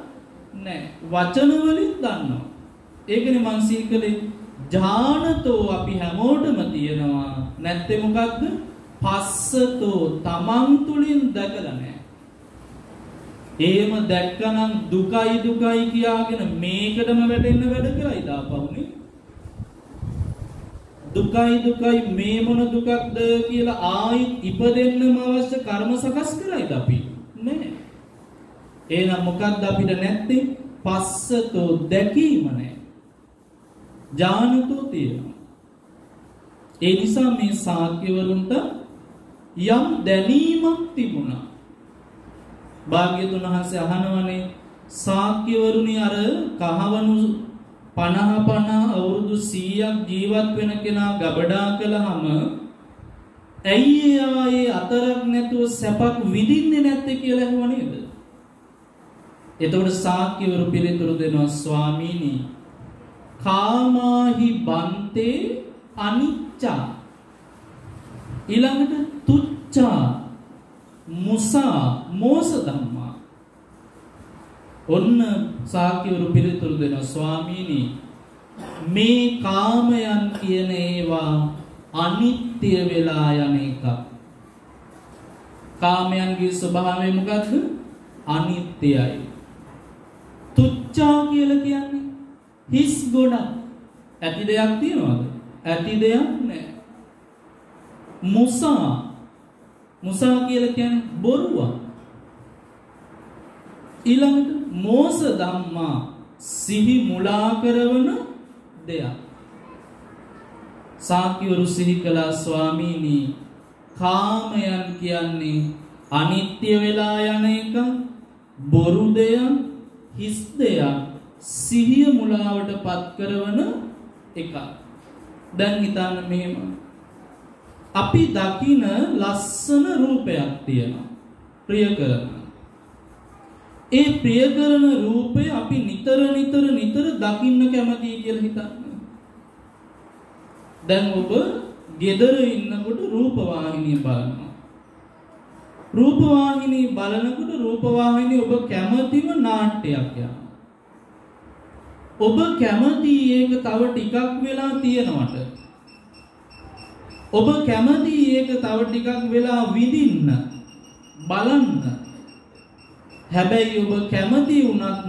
නැහැ. වචන වලින් දන්නවා. ඒකනේ මං සීකලේ ඥානතෝ අපි හැමෝටම තියෙනවා. නැත්තේ මොකද්ද? පස්සතෝ තමන් තුලින් දැකලා නැහැ. එහෙම දැක්කනම් දුකයි කියාගෙන මේකටම වැටෙන්න වැඩ කරයි දාපවුනේ. දුකයි මේ මොන දුකක්ද කියලා ආයිත් ඉපදෙන්නම අවශ්‍ය කර්ම සකස් කරයිද අපි? නැහැ. එහෙනම් මොකක්ද අපිට නැත්තේ? පස්සතෝ දැකීම නැහැ. ඥානතෝ තියෙනවා. ඒ නිසා මේ සාක්‍යවරුන්ට යම් දැනීමක් තිබුණා. භාග්‍යතුන් වහන්සේ අහනවනේ සාක්‍යවරුනි අර කහවණු 50 අවුරුදු 100ක් ජීවත් වෙන කෙනා ගබඩා කළාම ඇයි ආයේ අතරක් නැතුව සැපක් විඳින්නේ නැත්තේ කියලා අහුව නේද? එතකොට සාක්‍යවරු පිළිතුරු දෙනවා ස්වාමීනි කාමාහි බන්තේ අනිච්චා ඊළඟට තුච්ඡා මුසා මෝස ධම්මා. ඔන්න සාක්‍යවරු පිළිතුරු දෙනවා ස්වාමීනි මේ කාමයන් කියන ඒවා අනිත්‍ය වෙලා යන එක. කාමයන්ගේ ස්වභාවය මොකක්ද? අනිත්‍යයි. තුච්ඡා කියලා කියන්නේ හිස් ගොඩක්. ඇති දෙයක් තියනවද? ඇති දෙයක් නැහැ. මුසා කියලා කියන්නේ බොරුවක්. ඊළඟට මෝස ධම්මා සිහි මුලා කරවන දෙයක්. සාක්‍යවරු සිහි කළා ස්වාමීනි කාමයන් කියන්නේ අනිත්‍ය වෙලා යන එක, බොරු දෙයක්, හිස් දෙයක්, සිහිය මුලාවට පත් කරවන එක. දැන් හිතන්න මෙහෙම. අපි දකින ලස්සන රූපයක් තියෙනවා. ප්‍රිය කරන. ඒ ප්‍රිය කරන රූපය අපි නිතර දකින්න කැමතියි කියලා හිතන්න. දැන් ඔබ ගෙදර ඉන්නකොට රූපවාහිනිය බලනවා. රූපවාහිනිය බලනකොට රූපවාහිනිය ඔබ කැමතිම ናට්‍යයක් යනවා. ඔබ කැමති ඒක තව ටිකක් වෙලා තියෙනවට. ඔබ කැමති ඒක තව ටිකක් වෙලා විඳින්න, බලන්න. හැබැයි ඔබ කැමති වුණත්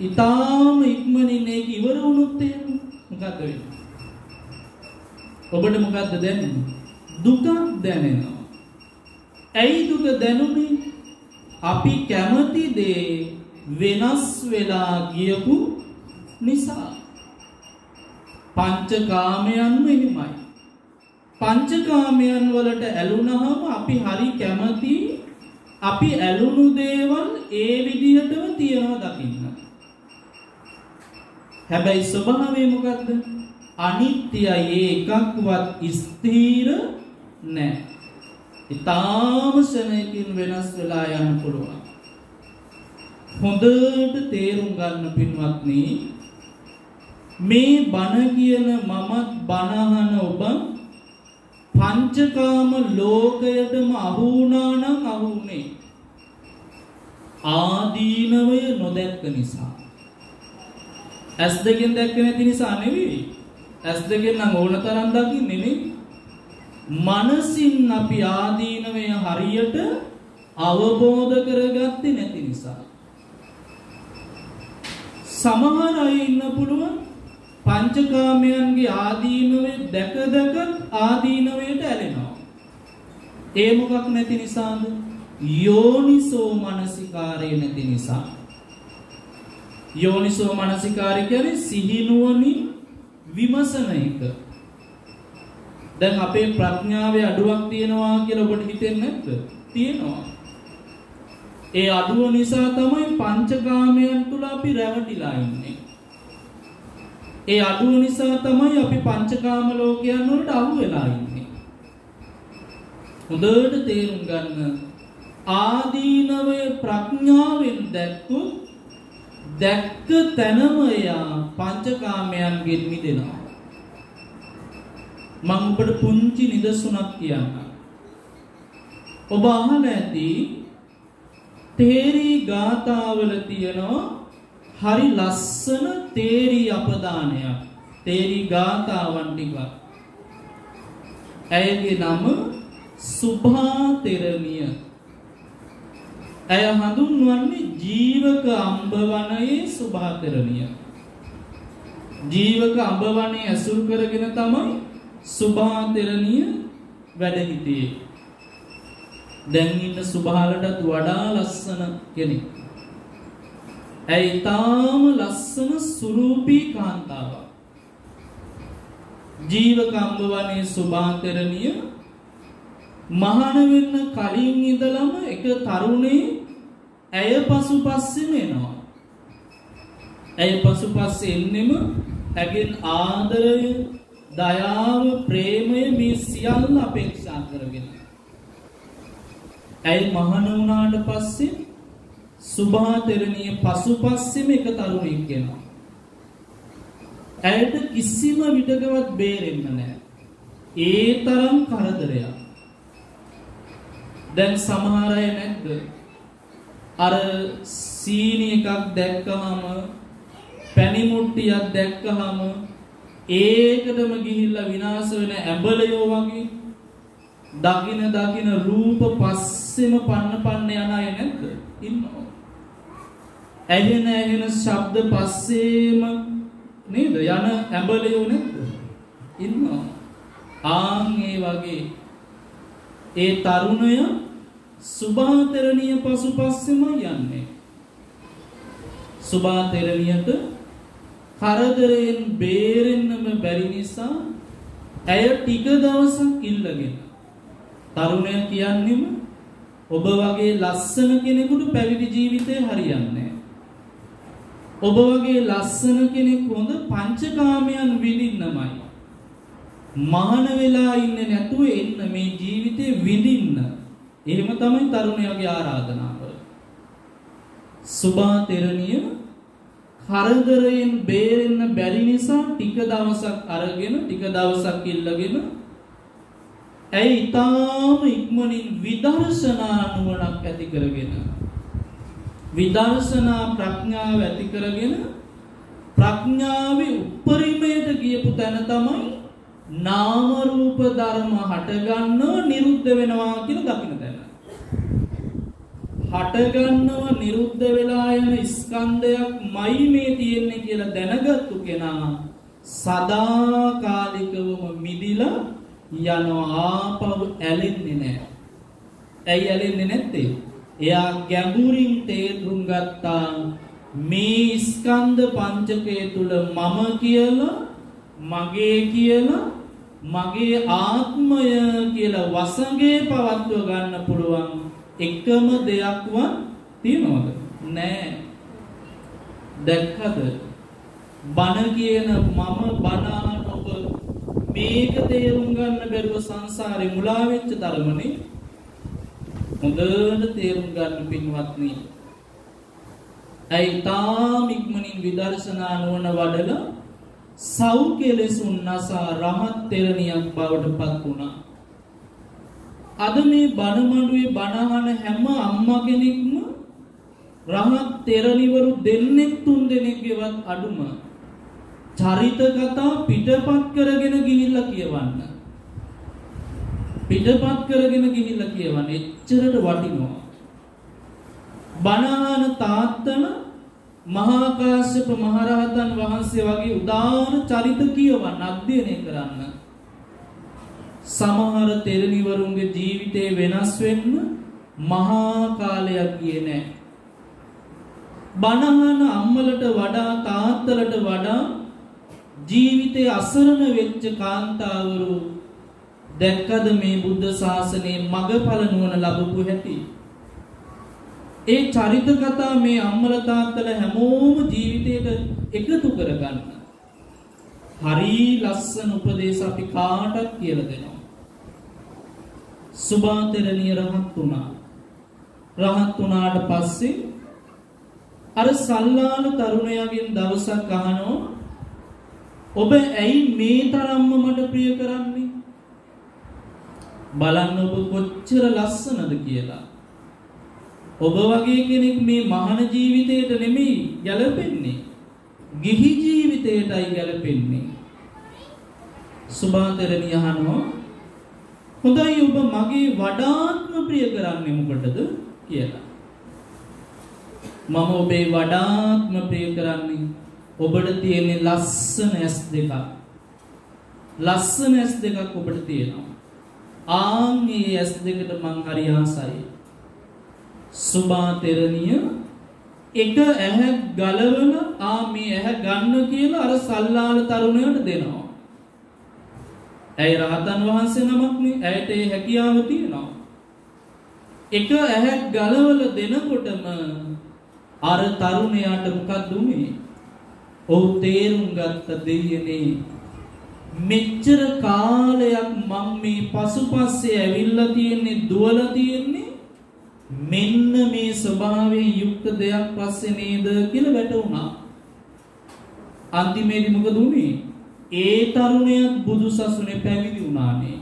ඊටාම ඉක්මනින් ඒක ඉවර වුණොත් එහෙම මොකද වෙන්නේ? ඔබට මොකද්ද දැනෙන්නේ? දුක දැනෙනවා. ඇයි දුක දැනුනේ? අපි කැමති දේ වෙනස් වෙලා ගියපු නිසා. පංචකාමයන්ම එහෙමයි. පංචකාමයන් වලට ඇලුනහම අපි හරි කැමති අපි ඇලුණු දේවල් ඒ විදිහටම තියනවා දකින්න. හැබැයි ස්වභාවය මොකද්ද? අනිත්‍යයි, එකක්වත් ස්ථිර නැහැ. ඊටාම ශරණයකින් වෙනස් වෙලා යන්න පුළුවන්. හොඳට තේරුම් ගන්න පින්වත්නි, මේ බණ කියන මමත් බණහන ඔබ පංචකාම ලෝකයටම අහු වුණා නම් අහුනේ ආදීනවය නොදැක්ක නිසා. ඇස් දෙකෙන් දැක්ක නැති නිසා නෙවෙයි. ඇස් දෙකෙන් නම් ඕන තරම් දකින්නේ නේ. මනසින් අපි ආදීනවය හරියට අවබෝධ කරගත්තේ නැති නිසා. සමහර අය ඉන්න පුළුවන් පංචකාමයන්ගේ ආදීනවේ දැක ආදීනවයට ඇලෙනවා. ඒ මොකක් නැති නිසාද? යෝනිසෝ මනසිකාරය නැති නිසා. යෝනිසෝ මනසිකාරය කියන්නේ සිහිනුවණින් විමසන එක. දැන් අපේ ප්‍රඥාවේ අඩුවක් තියෙනවා කියලා ඔබට හිතෙන්නේ නැද්ද? තියෙනවා. ඒ අඩුව නිසා තමයි පංචකාමයන් තුල අපි රැවටිලා ඉන්නේ. ඒ අඩුව නිසා තමයි අපි පංචකාම ලෝකයන් වලට අහු වෙලා ඉන්නේ. හොඳට තේරුම් ගන්න. ආදීනවය ප්‍රඥාවෙන් දැක්ක තැනම යා පංචකාමයන්ගෙන් මිදෙනවා. මම ඔබට පුංචි නිදසුනක් කියන්නම්. ඔබ අහලා ඇති තේරී ගාථාවල තියෙනවා හරි ලස්සන තේරී අපදානයක්. තේරී ගාථාවන් ටික. ඇයගේ නම සුභා තෙරණිය. ඇය හඳුන්වන්නේ ජීවක අම්බවනයේ සුභා තෙරණිය. ජීවක අම්බවනයේ ඇසුරු කරගෙන තමයි සුභා තෙරණිය වැඩ හිටියේ. දැන් ඉන්න සුභාලටත් වඩා ලස්සන කෙනෙක්. ඇයි තාම ලස්සන සුරූපී කාන්තාවක්. ජීවක අම්බවනයේ සුභා තෙරණිය මහාන වෙන්න කලින් ඉඳලම එක තරුණේ ඇය පසුපස්සෙම එනවා. ඇය පසුපස්සේ එන්නෙම ඇගෙන් ආදරය, දයාව, ප්‍රේමය මේ සියල්ල අපේක්ෂා කරගෙන. ඇයි මහාන වුණාට පස්සේ සුභා තෙරණිය පසුපස්සෙම එක තරුණෙක් එනවා. ඇයට කිසිම විටකවත් බේරෙන්න නැහැ. ඒ තරම් කරදරයක්. දැන් සමහර අය නැද්ද? අර සීනි එකක් දැක්කහම, පැණි මුට්ටියක් දැක්කහම ඒකටම ගිහිල්ලා විනාශ වෙන ඇඹලයෝ වගේ දකින රූප පස්සෙම පන්න යන අය නැද්ද? ඉන්නවා. ඇහෙන ශබ්ද පස්සේම නේද යන ඇඹලියෝ නේද ඉන්නවා. ආන් ඒ වගේ ඒ තරුණය සුභාතරණිය පසුපස්සෙම යන්නේ. සුභාතරණියට කරදරයෙන් බේරෙන්නම බැරි නිසා ඇය ටික දවසක් ඉල්ලගෙන තරුණය කියන්නේම ඔබ වගේ ලස්සන කෙනෙකුට පැවිදි ජීවිතේ හරියන්නේ නැහැ. ඔබ වගේ ලස්සන කෙනෙක් හොඳ පංචකාමයන් විඳින්නමයි. මහාන වෙලා ඉන්නේ නැතුව එන්න මේ ජීවිතේ විඳින්න. එහෙම තමයි තරුණයාගේ ආරාධනාව. සුභා තෙරණිය කරදරයෙන් බේරෙන්න බැරි නිසා ටික දවසක් අරගෙන ටික දවසක් ඉල්ලගෙන ඇයි ඊටාම ඉක්මනින් විදර්ශනා නුවණක් ඇති කරගෙන විදර්ශනා ප්‍රඥාව ඇති කරගෙන ප්‍රඥාවේ උපරිමයට ගියපු තැන තමයි නාම රූප ධර්ම හටගන්නව නිරුද්ධ වෙනවා කියලා දකින්න තැන. හටගන්නව නිරුද්ධ වෙලා යන ස්කන්ධයක්මයි මේ තියෙන්නේ කියලා දැනගත්තු කෙනා සදාකාලිකවම මිදිලා යනවා ආපහු ඇලෙන්නේ නැහැ. ඇයි ඇලෙන්නේ නැත්තේ? එයා ගැඹුරින් තේරුම් ගත්තා මේ ස්කන්ධ පංචකය තුල මම කියලා මගේ කියලා මගේ ආත්මය කියලා වසඟේ පවත්ව ගන්න පුළුවන් එකම දෙයක්වත් තියනවද? නෑ. දැක්කද? බණ කියන මම බණ අහන ඔබ මේක තේරුම් ගන්න බැරුව සංසාරේ මුලා වෙච්ච තරමනේ. හොඳට තේරුම් ගන්න පින්වත්නි. ඇයි තාම ඉක්මනින් විදර්ශනා නුවණ වඩලා සෞඛ්‍යලෙසුන් නසා රහත් තෙරණියක් බවට පත් වුණා. අද මේ බණ මඩුවේ බණ අහන හැම අම්මා කෙනෙක්ම රහත් තෙරණිවරු දෙන්නෙක් තුන් දෙනෙක්ගේවත් අඩුම චරිත කතා පිටපත් කරගෙන ගිහිල්ලා කියවන්න. පිටපත් කරගෙන ගිහිල්ලා කියවන්න එච්චරට වටිනවා. බණ අහන තාත්තන මහා කාශ්‍යප මහරහතන් වහන්සේ වගේ උදාන චරිත කියවන්න අධ්‍යයනය කරන්න. සමහර තෙරණිවරුන්ගේ ජීවිතේ වෙනස් වෙන්න මහා කාලයක් ගියේ නැහැ. බණ අහන අම්මලට වඩා තාත්තලට වඩා ජීවිතේ අසරණ වෙච්ච කාන්තාවරු දැක්කද මේ බුද්ධ ශාසනයේ මගඵල නුවණ ලැබපු හැටි? ඒ චරිත කතා මේ අම්මල තාත්තල හැමෝම ජීවිතේට එකතු කරගන්න. හරි ලස්සන උපදේශ අපි කාටත් කියලා දෙනවා. සුභාතරණිය රහත් වුණා. රහත් වුණාට පස්සේ අර සල්ලාල තරුණයාගෙන් දවසක් අහනවා ඔබ ඇයි මේ තරම්ම මට ප්‍රිය කරන්නේ? බලන්න ඔබ කොච්චර ලස්සනද කියලා. ඔබ වගේ කෙනෙක් මේ මහාන ජීවිතයට නෙමෙයි ගැලපෙන්නේ. ගිහි ජීවිතයටයි ගැලපෙන්නේ. සුභාතරණිය අහනවා හොඳයි ඔබ මගේ වඩාත්ම ප්‍රිය කරන්නේ මොකටද කියලා. මම ඔබේ වඩාත්ම ප්‍රිය කරන්නේ ඔබට තියෙන ලස්සන ඇස් දෙකක්. ලස්සන ඇස් දෙකක් ඔබට තියෙනවා. ආන් මේ ඇස් දෙකට මං හරි ආසයි. සුභාතරණිය එක ඇහැ ගලවන මේ ඇහැ ගන්න කියලා අර සල්ලාල තරුණයාට දෙනවා. ඇයි රහතන් වහන්සේ නමක් නේ ඇයට ඒ හැකියාව තියෙනවා. එක ඇහැ ගලවල දෙනකොටම අර තරුණයාට මොකක්ද උනේ? ඔහු තේරුම් ගත්ත දෙයනේ මෙච්චර කාලයක් මම මේ පසුපස්සේ ඇවිල්ලා තියෙන්නේ දුවලා තියෙන්නේ මෙන්න මේ ස්වභාවයෙන් යුක්ත දෙයක් පස්සේ නේද කියලා වැටුණා. අන්තිමේදී මොකද උනේ? ඒ තරුණයාත් බුදුසසුනේ පැවිදි වුණානේ.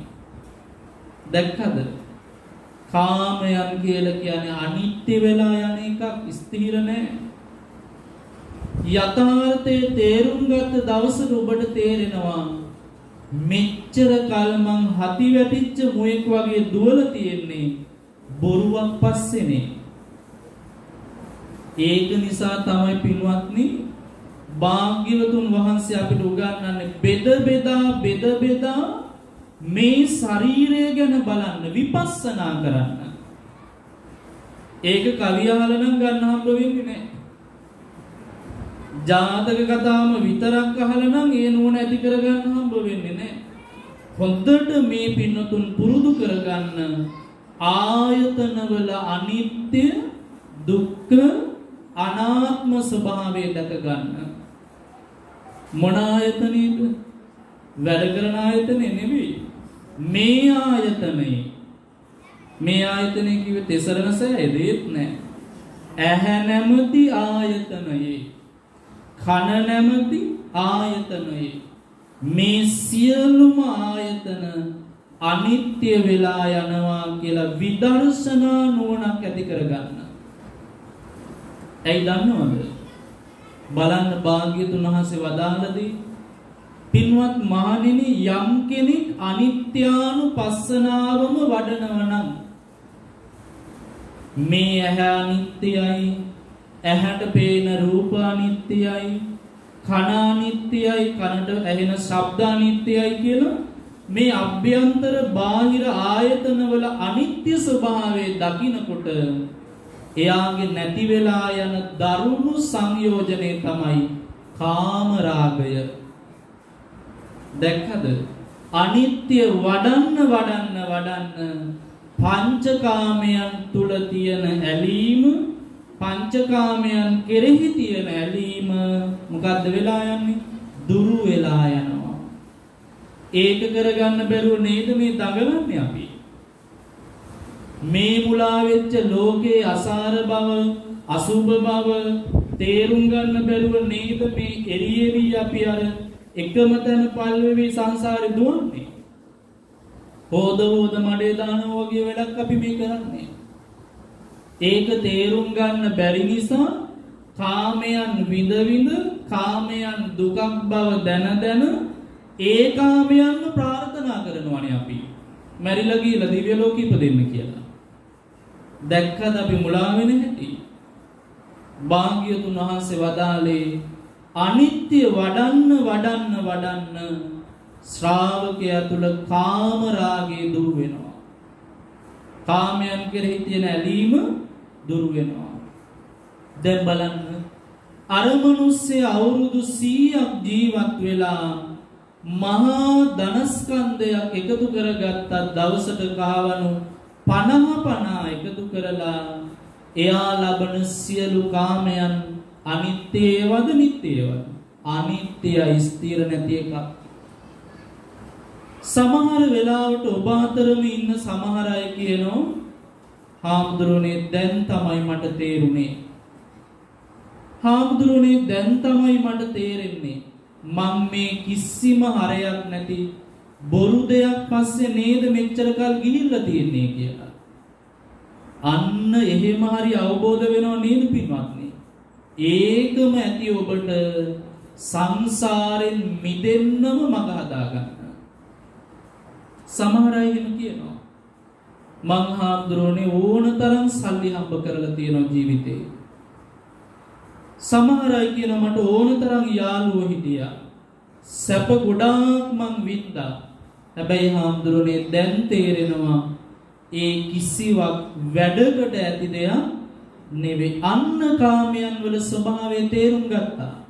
දැක්කද? කාමයන් කියලා කියන්නේ අනිත්‍ය වෙලා යන එකක්, ස්ථිර නැහැ. යථාර්ථයේ තේරුම් ගත්ත දවසට ඔබට තේරෙනවා මෙච්චර කල් මං හති වැටිච්ච මුවෙක් වගේ දුවලා තියෙන්නේ බොරුවක් පස්සේනේ. ඒක නිසා තමයි පින්වත්නි භාග්‍යවතුන් වහන්සේ අපිට උගන්වන්නේ බෙද බෙදා මේ ශරීරය ගැන බලන්න විපස්සනා කරන්න. ඒක කවිය අහලා නම් ගන්න හම්බ වෙන්නේ නැහැ. ජාතක කතාවම විතරක් අහලා නම් ඒ නුවණ ඇති කරගන්න හම්බ වෙන්නේ නැහැ. හොඳට මේ පින්නතුන් පුරුදු කරගන්න ආයතනවල අනිත්‍ය දුක්ඛ අනාත්ම ස්වභාවය දැක ගන්න. මොන ආයතනෙද? වැඩ කරන ආයතනේ නෙවෙයි. මේ ආයතනේ කිව්වේ තෙසරණ සෑයේත් නෑ. ඇහැ නැමැති ආයතනයේ, කන නැමැති ආයතනයේ, මේ සියලුම ආයතන අනිත්‍ය වෙලා යනවා කියලා විදර්ශනා නුවණක් ඇති කරගන්න. ඇයි දන්නවද? බලන්න භාග්‍යතුන් වහන්සේ වදාළදී පින්වත් මහණෙනි යම් කෙනෙක් අනිත්‍යානුපස්සනාවම වඩනවා නම් මේ ඇහැ අනිත්‍යයි, ඇහැට පේන රූප අනිත්‍යයි, කන අනිත්‍යයි, කනට ඇහෙන ශබ්ද අනිත්‍යයි කියලා මේ අභ්‍යන්තර බාහිර ආයතනවල අනිත්‍ය ස්වභාවය දකිනකොට එයාගේ නැති වෙලා යන දරුණු සංයෝජනේ තමයි කාම රාගය. දැක්කද? අනිත්‍ය වඩන්න පංචකාමයන් තුල තියෙන ඇලීම, පංචකාමයන් කෙරෙහි තියෙන ඇලීම මොකද්ද වෙලා යන්නේ? දුරු වෙලා යනවා. ඒක කරගන්න බැරුව නේද මේ දඟලන්නේ අපි? මේ මුලා වෙච්ච ලෝකේ අසාර බව, අසුභ බව තේරුම් ගන්න බැරුව නේද මේ එරියෙවි අපි අර එකම තැන පල් වෙවි සංසාරේ දුවන්නේ. හොද මඩේ දානවා වගේ වැඩක් අපි මේ කරන්නේ. ඒක තේරුම් ගන්න බැරි නිසා කාමයන් විඳ කාමයන් දුකක් බව දැන ඒ කාමයන්ව ප්‍රාර්ථනා කරනවානේ අපි. මැරිලා ගිහලා දිව්‍ය ලෝකෙ ඉපදෙන්න කියලා. දැක්කද අපි මුලා වෙන්නේ නැති? භාග්‍යතුන් වහන්සේ වදාළේ අනිත්‍ය වඩන්න ශ්‍රාවකයා තුල කාම රාගය දුරු වෙනවා. කාමයන් කෙරෙහි තියෙන ඇලීම දුරු වෙනවා. දැන් බලන්න අර මිනිස්සේ අවුරුදු 100ක් ජීවත් වෙලා මහා ධනස්කන්ධයක් එකතු කරගත්ත දවසට කහවණු 50 එකතු කරලා එයා ලබන සියලු කාමයන් අනිත්‍යවද නිට්ටයවද? අනිත්‍යයි, ස්ථිර නැති එකක්. සමහර වෙලාවට ඔබ අතරම ඉන්න සමහර අය කියනවා හාමුදුරනේ දැන් තමයි මට තේරුනේ. හාමුදුරනේ දැන් තමයි මට තේරෙන්නේ මම මේ කිසිම හරයක් නැති බොරු දෙයක් පස්සේ නේද මෙච්චර කල් ගිහිල්ලා තියන්නේ කියලා. අන්න එහෙම හරි අවබෝධ වෙනව නේද පින්වත්නි? ඒකම ඇති ඔබට සංසාරෙන් මිදෙන්නම මඟ හදාගන්න. සමහර අය එහෙම කියනවා මං හාමුදුරනේ ඕන තරම් සල්ලි හම්බ කරලා තියෙනවා ජීවිතේ. සමහර අය කියනවා මට ඕන තරම් යාළුවෝ හිටියා. සැප ගොඩාක් මං වින්දා. හැබැයි හාමුදුරනේ දැන් තේරෙනවා ඒ කිසිවක් වැඩකට ඇති දෙයක් නෙවෙයි. අන්න කාමයන් වල ස්වභාවය තේරුම් ගත්තා.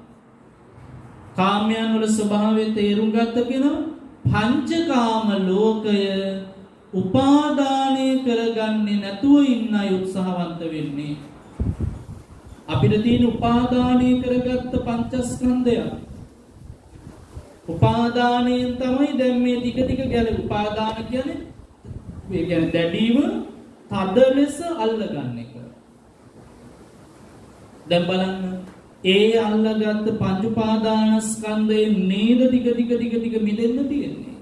කාමයන් වල ස්වභාවය තේරුම් ගත්ත කෙනා පංචකාම ලෝකය උපාදානය කරගන්නේ නැතුව ඉන්නයි උත්සාහවන්ත වෙන්නේ. අපිට තියෙන උපාදානය කරගත්ත පංචස්කන්ධය. උපාදානයෙන් තමයි දැන් මේ ටික ගැලේ. උපාදාන කියන්නේ ඒ කියන්නේ දැඩිව තද ලෙස අල්ලගන්න එක. දැන් බලන්න ඒ අල්ලගත්ත පංච උපාදානස්කන්ධයෙන් නේද ටික මිදෙන්න තියෙන්නේ.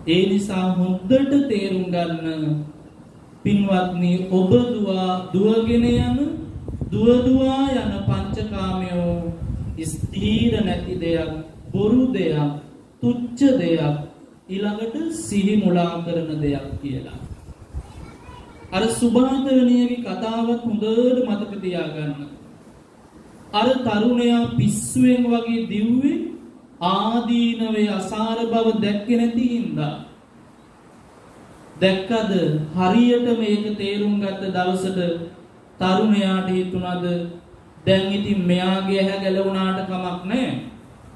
ඒ නිසා හොඳට තේරුම් ගන්න පින්වත්නි, ඔබ දුවගෙන යන පංචකාමයෝ ස්ථීර නැති දෙයක්, බොරු දෙයක්, තුච්ඡ දෙයක්, ඊළඟට සිහි මුලා කරන දෙයක් කියලා. අර සුභාකරණියගේ කතාවත් හොඳට මතක තියාගන්න. අර තරුණයා පිස්සුවෙන් වගේ දිව්වේ ආදීනවේ අසාර බව දැක්කේ නැති හින්දා. දැක්කද හරියට මේක තේරුම් ගත්ත දවසට තරුණයාට හිතුණාද දැන් ඉතින් මෙයාගේ ඇහැ ගැලවුණාට කමක් නැහැ.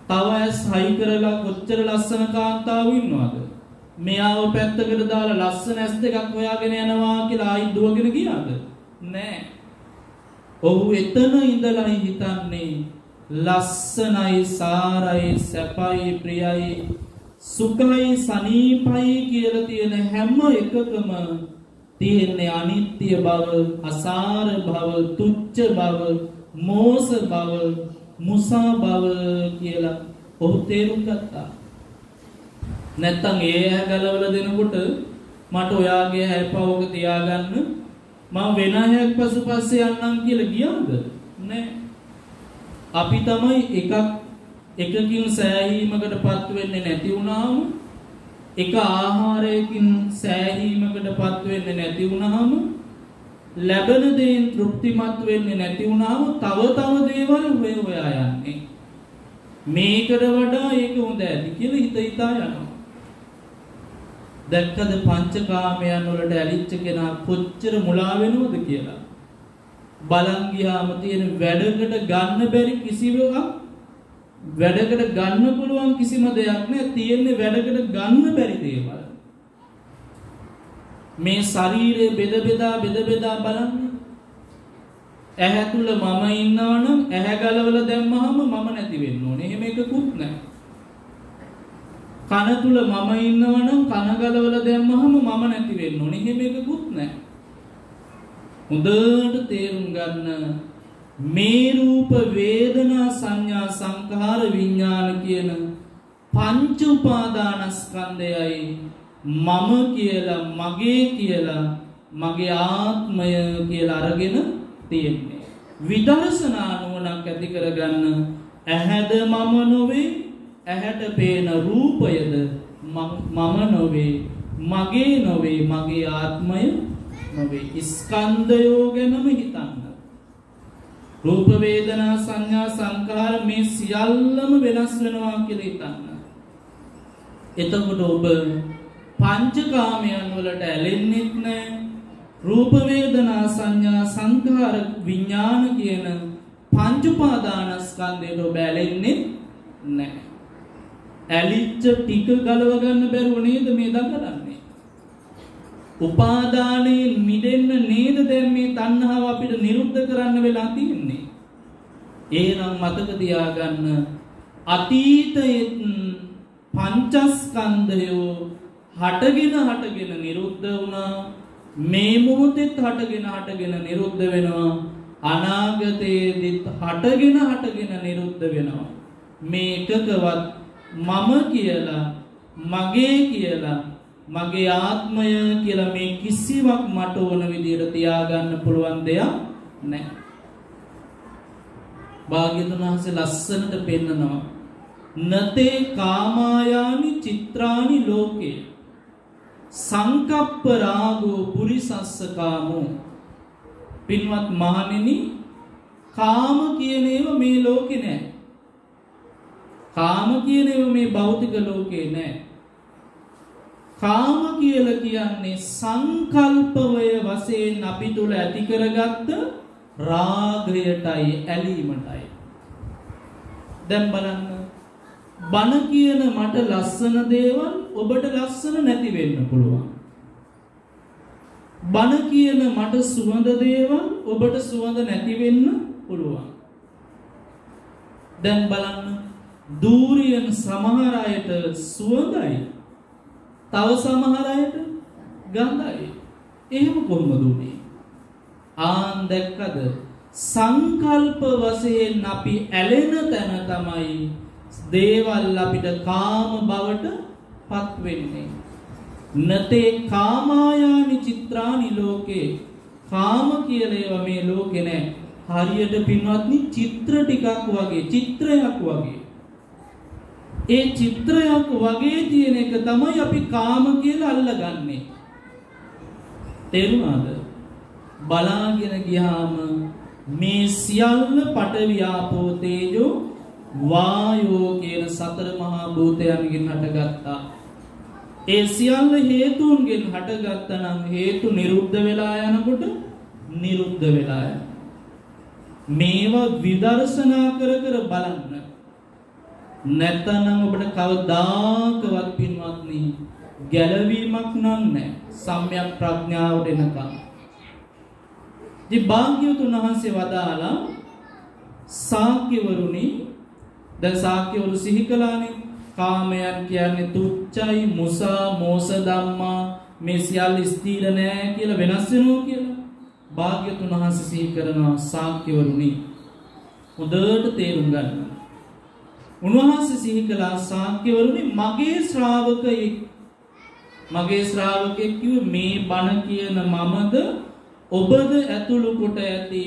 තව ඇස් හයි කරලා කොච්චර ලස්සන කාන්තාවෝ ඉන්නවද? මෙයාව පැත්තකට දාලා ලස්සන ඇස් දෙකක් හොයාගෙන යනවා කියලා ආයි දුවගෙන ගියාද? නෑ. ඔහු එතන ඉඳලා හිතන්නේ ලස්සනයි සාරයි සැපයි ප්‍රියයි සුඛයි සනීපයි කියලා තියෙන හැම එකකම තියෙන්නේ අනිත්‍ය බව, අසාර බව, තුච්ඡ බව, මෝස බව, මුසා බව කියලා ඔහු තේරුම් ගත්තා. නැත්තම් ඒ ඇහැ ගලවලා දෙනකොට මට ඔයාගේ ඇහැ පවක තියාගන්න මම වෙන ඇහැක් පසුපස්සේ යන්නම් කියලා ගියාද? නෑ. අපි තමයි එකකින් සෑහීමකටපත් වෙන්නේ නැති වුණාම, එක ආහාරයකින් සෑහීමකටපත් වෙන්නේ නැති වුණාම, ලැබෙන දේෙන් තෘප්තිමත් වෙන්නේ නැති වුණාම තව දේවල් හොයා යන්නේ. මේකට වඩා ඒක හොඳ ඇති කියලා හිතා යනවා. දැක්කද පංචකාමයන් වලට ඇලිච්ච කෙනා කොච්චර මුලා වෙනවද කියලා? බලන් ගියාම තියෙන වැඩකට ගන්න බැරි කිසිවක්, වැඩකට ගන්න පුළුවන් කිසිම දෙයක් නෑ. තියෙන්නේ වැඩකට ගන්න බැරි දේවල්. මේ ශරීරය බෙද බෙදා බලන්න. ඇහැ තුල මම ඉන්නවනම් ඇහැ ගලවලා දැම්මහම මම නැති වෙන්න ඕනේ. එහෙම එකකුත් නෑ. කන තුල මම ඉන්නවනම් කන ගලවලා දැම්මහම මම නැති වෙන්න ඕනේ. එහෙම එකකුත් නෑ. හොඳට තේරුම් ගන්න මේ රූප වේදනා සංඥා සංඛාර විඥාන කියන පංච උපාදානස්කන්ධයයි මම කියලා, මගේ කියලා, මගේ ආත්මය කියලා අරගෙන තියෙන්නේ. විදර්ශනා නුවණක් ඇති කරගන්න ඇහැද මම නොවේ, ඇහැට පේන රූපයද මම නොවේ, මගේ නොවේ, මගේ ආත්මය නොවේ. ස්කන්ධයෝ ගැනම හිතන්න. රූප වේදනා සංඥා සංකාර මේ සියල්ලම වෙනස් වෙනවා කියලා හිතන්න. එතකොට ඔබ පංචකාමයන් වලට ඇලෙන්නෙත් නැහැ. රූප වේදනා සංඥා සංකාර විඥාන කියන පංච උපාදානස්කන්ධයට ඔබ ඇලෙන්නේ නැහැ. ඇලිච්ච ටික ගලව ගන්න බැරුව නේද මේ දඟලන්නේ? උපාදානයෙන් මිදෙන්න නේද දැන් මේ තණ්හාව අපිට නිරුද්ධ කරන්න වෙලා තියෙන්නේ? එහෙනම් මතක තියාගන්න අතීතයේ පංචස්කන්ධයෝ හටගෙන නිරුද්ධ වුණා. මේ මොහොතේත් හටගෙන නිරුද්ධ වෙනවා. අනාගතයේදීත් හටගෙන නිරුද්ධ වෙනවා. මේ එකකවත් මම කියලා, මගේ කියලා, මගේ ආත්මය කියලා මේ කිසිවක් මට ඕන විදියට තියාගන්න පුළුවන් දෙයක් නැහැ. භාග්‍යවතුන් වහන්සේ ලස්සනට පෙන්නනවා නතේ කාමායානි චිත්‍රානි ලෝකේ සංකප්ප රාගෝ පුරිසස්ස කාමෝ. පින්වත් මහණෙනි, කාම කියන ඒවා මේ ලෝකේ නැහැ. කාම කියන ඒවා මේ භෞතික ලෝකේ නැහැ. කාම කියලා කියන්නේ සංකල්පවය වශයෙන් අපි තුල ඇති කරගත්ත රාගයටයි, ඇලීමටයි. දැන් බලන්න, බණ කියන මට ලස්සන දේවල් ඔබට ලස්සන නැති වෙන්න පුළුවන්. බණ කියන මට සුවඳ දේවල් ඔබට සුවඳ නැති වෙන්න පුළුවන්. දැන් බලන්න, දූරියන් සමහර අයට සුවඳයි, තව සමහර අයට ගඳයි. එහෙම කොහොමද උනේ? ආන් දැක්කද? සංකල්ප වශයෙන් අපි ඇලෙන තැන තමයි දේවල් අපිට කාම බවට පත් වෙන්නේ. නතේ කාමායානි චිත්‍රානි ලෝකේ. කාම කියලා ඒවා මේ ලෝකේ නෑ. හරියට පින්වත්නි චිත්‍ර ටිකක් වගේ, චිත්‍රයක් වගේ. ඒ චිත්‍රයක් වගේ තියෙන එක තමයි අපි කාම කියලා අල්ලගන්නේ. තේරුණාද? බලාගෙන ගියාම මේ සියල්ල පඨවි ආපෝ තේජෝ වායෝ කියන සතර මහා භූතයන්ගෙන් හටගත්තා. ඒ සියල්ල හේතුන්ගෙන් හටගත්තා නම් හේතු නිරුද්ධ වෙලා යනකොට නිරුද්ධ වෙලා යනවා. මේවා විදර්ශනා කර කර බලන්න. නැත්නම් ඔබට කවදාකවත් පින්වත්නි ගැලවීමක් නැහැ. සම්‍යක් ප්‍රඥාවට එනකම්. දී භාග්‍යවතුන් වහන්සේ වදාලා ශාක්‍යවරුනි, දැන් ශාක්‍යවරු සිහි කළානේ කාමයන් කියන්නේ තුච්චයි, මුසා, මෝස ධම්මා මේ සියල්ල ස්ථීර නෑ කියලා වෙනස් වෙනවා කියලා. භාග්‍යවතුන් වහන්සේ සිහි කරනවා ශාක්‍යවරුනි හොඳට තේරුම් ගන්න. උන්වහන්සේ සිහි කළා ශාක්‍යවරුනි මගේ ශ්‍රාවකෙක් කිව්වේ මේ බණ කියන මමද ඔබද ඇතුළු කොට ඇති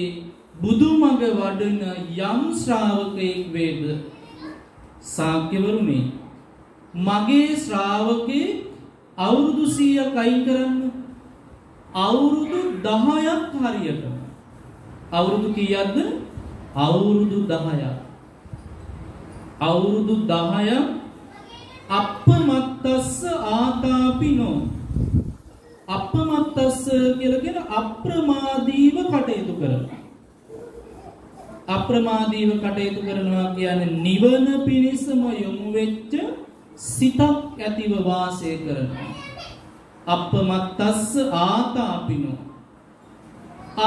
බුදුමග වඩන යම් ශ්‍රාවකෙක් වේද. ශාක්‍යවරුනි මගේ ශ්‍රාවකේ අවුරුදු 100ක් අයින් කරන්න. අවුරුදු 10ක් හරියටම. අවුරුදු කීයක්ද? අවුරුදු 10ක්. අවුරුදු 10ක් අප්පමත්තස්ස ආතාපිනෝ. අප්පමත්තස්ස කියලා කියන අප්‍රමාදීව කටයුතු කරනවා. අප්‍රමාදීව කටයුතු කරනවා කියන්නේ නිවන පිණිසම යොමු වෙච්ච සිතක් ඇතිව වාසය කරනවා. අප්පමත්තස්ස ආතාපිනෝ.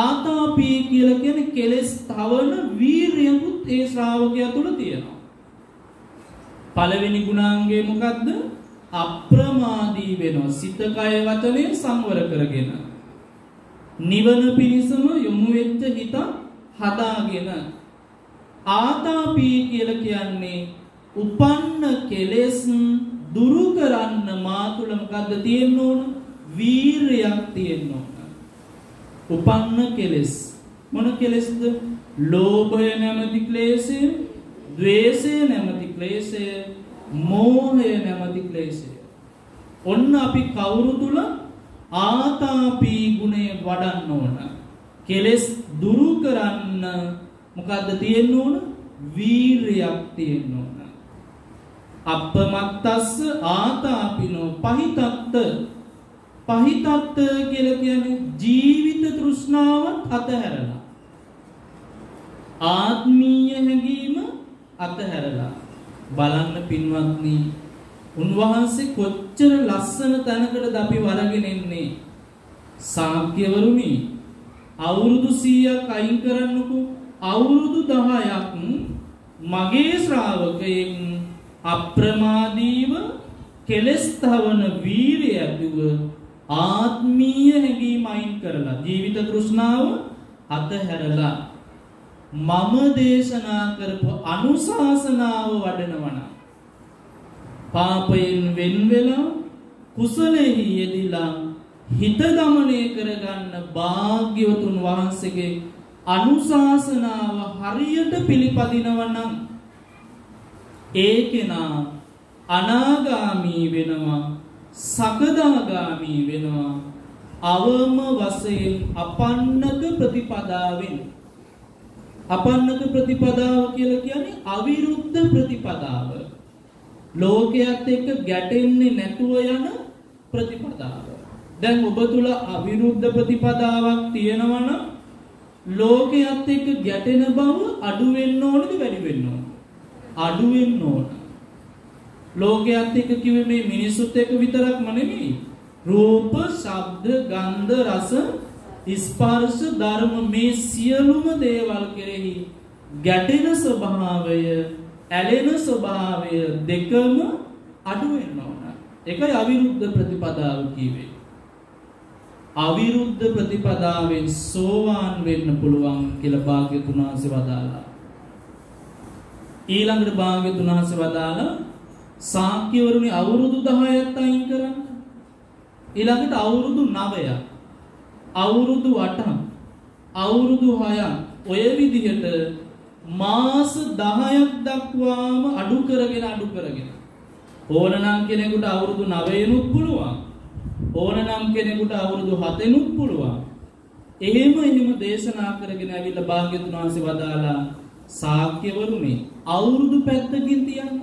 ආතාපී කියලා කියන්නේ කෙලෙස් තවන වීරියකුත් ඒ ශ්‍රාවකයා තුළ තියෙනවා. පළවෙනි ගුණාංගය මොකද්ද? අප්‍රමාදී වෙනවා. සිත කය වචනේ සංවර කරගෙන නිවන පිණිසම යොමු වෙච්ච හිත හදාගෙන. ආතාපී කියලා කියන්නේ උපන්න කෙලෙස් දුරු කරන්න මා තුළ මොකද්ද තියෙන්න ඕන? වීරයක් තියෙන්න ඕන. උපන්න කෙලෙස් මොන කෙලෙස්ද? ලෝභය නැමැති ක්ලේශය, ද්වේෂය නැමැති ක්ලේශය, මෝහය නැමැති ක්ලේශය. ඔන්න අපි කවුරු තුල ආතාපී ගුණය වඩන්න ඕන. කෙලෙස් දුරු කරන්න මොකද්ද තියෙන්න ඕන? වීරයක් තියෙන්න ඕන. අප්පමත්තස්ස ආතාපිනෝ පහිතත්ත. පහිතත්ත කියලා කියන්නේ ජීවිත තෘෂ්ණාවත් අතහැරලා, ආත්මීය හැඟීම අතහැරලා. බලන්න පින්වත්නි, උන්වහන්සේ කොච්චර ලස්සන තැනකටද අපි වරගෙන ඉන්නේ. ශාක්‍යවරුනි අවුරුදු 100ක් අයින් කරන්නකෝ. අවුරුදු 10ක් මගේ ශ්‍රාවකයෙක් අප්‍රමාදීව කෙලස් තවන වීරිය ඇතුව ආත්මීය හැඟීම් අයින් කරලා ජීවිත තෘෂ්ණාව අතහැරලා මම දේශනා කරපු අනුශාසනාව වඩනවන පාපයෙන් වෙන් වෙලා කුසලෙහි යෙදিলা හිත දමනය කරගන්න භාග්‍යවතුන් වහන්සේගේ අනුශාසනාව හරියට පිළිපදිනවා නම් ඒ කෙනා අනාගාමී වෙනවා, සකදාගාමී වෙනවා. අවම වශයෙන් අපන්නක ප්‍රතිපදාවෙන්. අපන්නක ප්‍රතිපදාව කියලා කියන්නේ අවිරුද්ධ ප්‍රතිපදාව. ලෝකයට එක්ක ගැටෙන්නේ නැතුව යන ප්‍රතිපදාව. දැන් ඔබ තුල අවිරුද්ධ ප්‍රතිපදාවක් තියෙනවා නම් ලෝකයට එක්ක ගැටෙන බව අඩු වෙන්න ඕනද වැඩි වෙන්න ඕනද? අඩු වෙන්න ඕන. ලෝකයට එක්ක කිව්වේ මේ මිනිසුත් එක්ක විතරක්ම නෙමෙයි. රූප, ශබ්ද, ගන්ධ, රස, ස්පර්ශ, ධර්ම මේ සියලුම දේවල් කෙරෙහි ගැටෙන ස්වභාවය, ඇලෙන ස්වභාවය දෙකම අඩු වෙන්න ඕන. ඒකයි අවිරුද්ධ ප්‍රතිපදාව කිව්වේ. අවිරුද්ධ ප්‍රතිපදාවෙන් සෝවාන් වෙන්න පුළුවන් කියලා භාග්‍යතුන් වහන්සේ වදාළා. ඊළඟට භාග්‍යතුන් වහන්සේ වදාළා ශාක්‍යවරුනි අවුරුදු 10ක් අයින් කරන්න. ඊළඟට අවුරුදු 9ක්, අවුරුදු 8ක්, අවුරුදු 6ක් ඔය විදිහට මාස 10ක් දක්වාම අඩු කරගෙන ඕනනම් කෙනෙකුට අවුරුදු 9ෙනුත් පුළුවන්. ඕනනම් කෙනෙකුට අවුරුදු 7ෙනුත් පුළුවන්. එහෙම දේශනා කරගෙන ඇවිල්ලා භාග්‍යතුන් වහන්සේ වදාලා ශාක්‍යවරුනි අවුරුදු පැත්තකින් තියන්න.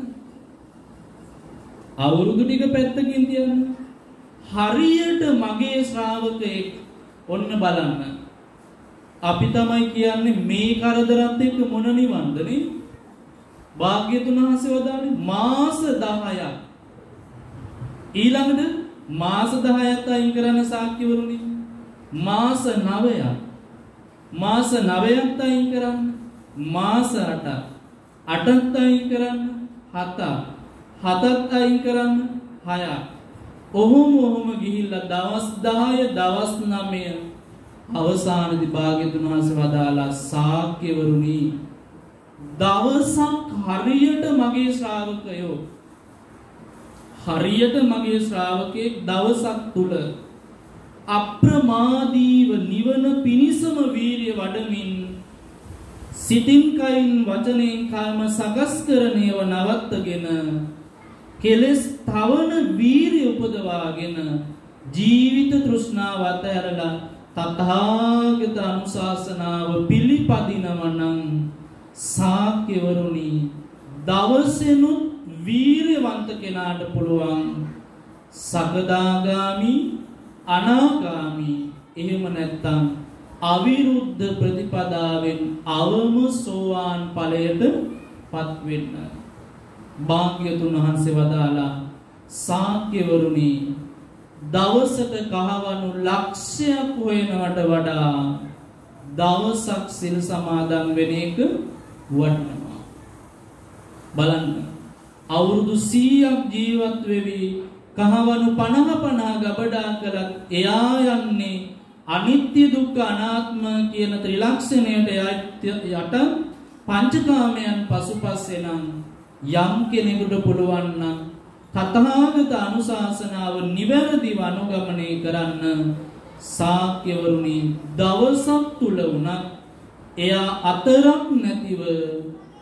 අවුරුදු ටික පැත්තකින් තියන්න. හරියට මගේ ශ්‍රාවකෙක් ඔන්න බලන්න. අපි තමයි කියන්නේ මේ කරදරත් එක්ක මොන නිවන්දනේ? භාග්‍යතුන් වහන්සේ වදාළේ මාස 10ක්. ඊළඟට මාස 10ක් අයින් කරන ශාක්‍යවරුනි මාස 9ක්. මාස 9ක් අයින් කරන්න. මාස 8ක්. 8ක් අයින් කරන්න. 7ක්. 7ක් අයින් කරන්න. 6ක්. ඔහොම ගිහිල්ලා දවස් 10 දවස් 9 අවසානයේදී භාග්‍යතුන් වහන්සේ වදාලා ශාක්‍යවරුනි දවසක් හරියට මගේ ශ්‍රාවකයෝ හරියට මගේ ශ්‍රාවකෙක් දවසක් තුල අප්‍රමාදීව නිවන පිණිසම වීරිය වඩමින් සිතින් කයින් වචනෙන් කර්ම සකස් කරණේව නවත්තගෙන කෙලස් තවන වීරිය උපදවාගෙන ජීවිත තෘෂ්ණාව අතහැරලා තථාගත අනුශාසනාව පිළිපදිනව නම් ශාක්‍යවරුනි දවසෙනුත් වීරවන්ත කෙනාට පුළුවන් සකදාගාමි අනාගාමි එහෙම නැත්නම් අවිරුද්ධ ප්‍රතිපදාවෙන් අවම සෝවාන් ඵලයට පත් වෙන්න. භාග්‍යතුන් වහන්සේ වදාලා ශාක්‍යවරුනි දවසට කහවණු ලක්ෂයක් හොයනවට වඩා දවසක් සිල් සමාදන් වෙන එක වටිනවා. බලන්න අවුරුදු 100ක් ජීවත් වෙවි කහවණු 50 ගබඩා කළත් එයා යන්නේ අනිත්‍ය දුක්ඛ අනාත්ම කියන ත්‍රිලක්ෂණයට යට පංචකාමයන් පසුපස්සේ නම් යම් කෙනෙකුට පුළුවන් නම් තථාගත අනුශාසනාව නිවැරදිව අනුගමනය කරන්න ශාක්‍යවරුනි දවසක් තුල වුණත් එයා අතරක් නැතිව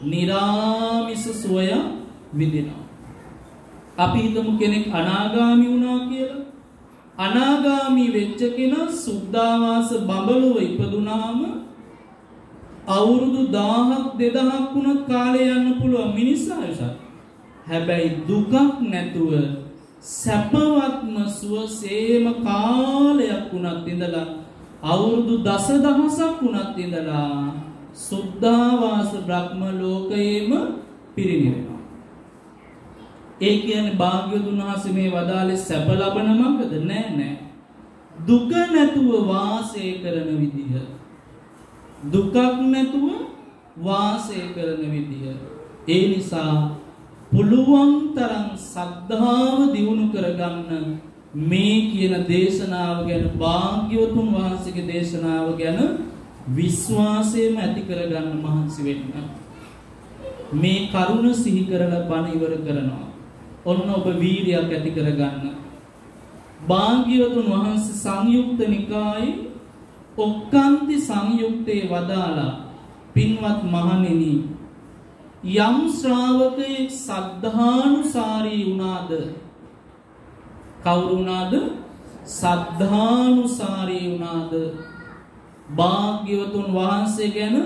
නිරාමිස සෝය විඳිනවා. අපි හිතමු කෙනෙක් අනාගාමී වුණා කියලා. අනාගාමී වෙච්ච කෙනා සුද්ධාවාස බඹලොව ඉපදුනාම අවුරුදු 1000ක් 2000ක් වුණත් කාලය යන්න පුළුවන් මිනිස් ආයුෂක්. හැබැයි දුකක් නැතුව සැපවත්ම සුවසේම කාලයක් වුණත් ඉඳලා අවුරුදු දසදහසක් වුණත් ඉඳලා සුද්ධාවාස බ්‍රහ්ම ලෝකයේම පිරිනිවෙනවා. ඒ කියන්නේ භාග්‍යවතුන් වහන්සේ මේ වදාළේ සැප ලබන මඟද? නෑ. දුක නැතුව වාසය කරන විදිහ. දුකක් නැතුව වාසය කරන විදිහ. ඒ නිසා පුළුවන් තරම් සද්ධාව දියුණු කරගන්න මේ කියන දේශනාව ගැන භාග්‍යවතුන් වහන්සේගේ දේශනාව ගැන විශ්වාසයම ඇති කරගන්න මහන්සි වෙන්න. මේ කරුණ සිහි කරලා බණ ඉවර කරනවා. ඔන්න ඔබ වීරියක් ඇති කරගන්න. භාග්‍යවතුන් වහන්සේ සංයුක්ත නිකායේ ඔක්කාන්ති සංයුක්තේ වදාලා පින්වත් මහණෙනි යම් ශ්‍රාවකයෙක් සද්ධානුසාරී වුණාද කවුරු වුණාද සද්ධානුසාරී වුණාද භාග්‍යවතුන් වහන්සේ ගැන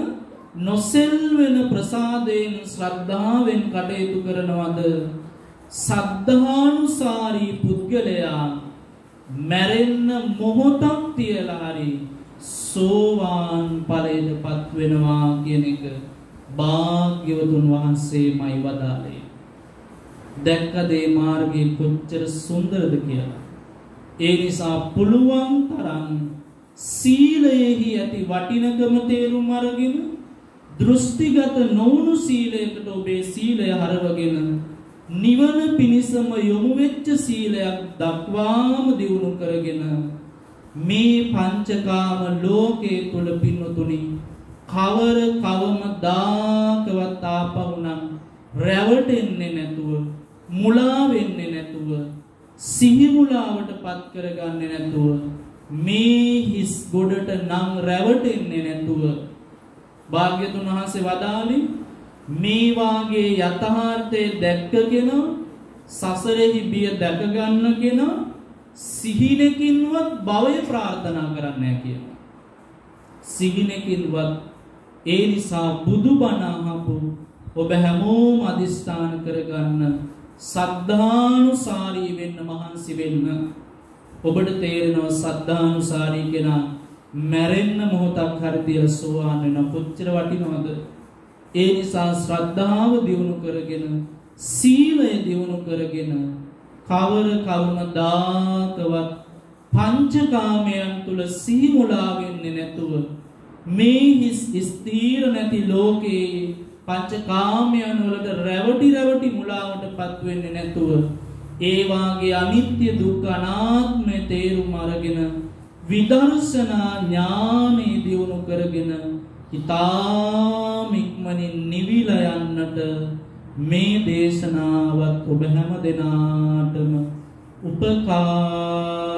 නොසෙල්වෙන ප්‍රසාදයෙන් ශ්‍රද්ධාවෙන් කටයුතු කරනවද සද්ධානුසාරී පුද්ගලයා මැරෙන්න මොහොතක් තියලා හරි සෝවාන් ඵලයටපත් වෙනවා කියන එක භාග්‍යවතුන් වහන්සේමයි වදාළේ. දැක්කද මේ මාර්ගය කොච්චර සුන්දරද කියලා. ඒ නිසා පුළුවන් තරම් සීලයෙහි ඇති වටිනකම තේරුම් අරගෙන දෘෂ්ටිගත නොවුණු සීලයකට ඔබේ සීලය හරවගෙන නිවන පිණිසම යොමු වෙච්ච සීලයක් දක්වාම දියුණු කරගෙන මේ පංචකාම ලෝකයේ තුල පින්නතුනි කවර කවමදාකවත් ආපහු නම් රැවටෙන්නේ නැතුව මුලා වෙන්නේ නැතුව සිහි මුලාවට පත් කරගන්නේ නැතුව මේ හිස් ගොඩට නම් රැවටෙන්නේ නැතුව භාග්‍යතුන් වහන්සේ වදාළේ මේ වාගේ යථාර්ථය දැක්කගෙන සසරෙහි බිය දැක ගන්නගෙන සිහිනකින්වත් භවය ප්‍රාර්ථනා කරන්නේ නැහැ කියලා. සිහිනකින්වත් ඒ නිසා බුදුබණ අහපු ඔබ හැමෝම අදිස්ථාන කරගන්න සද්ධානුසාරී වෙන්න මහන්සි වෙන්න. ඔබට තේරෙනවා සද්ධානුසාරී කෙනා මැරෙන්න මොහොතක් හරි තියලා සෝවාන් වෙන කොච්චර වටිනවද? ඒ නිසා ශ්‍රද්ධාව දියුණු කරගෙන සීලය දියුණු කරගෙන කවමදාකවත් පංචකාමයන් තුල සිහිමුලා වෙන්නේ නැතුව මේ ස්ථීර නැති ලෝකේ පංචකාමයන් වලට රැවටි මුලාවටපත් වෙන්නේ නැතුව ඒ වාගේ අනිත්‍ය දුක්ඛ අනාත්මය තේරුම් අරගෙන විදර්ශනා ඥානෙ දියුණු කරගෙන ඊ타ම ඉක්මනින් නිවිලා යන්නට මේ දේශනාවත් ඔබ හැම දෙනාටම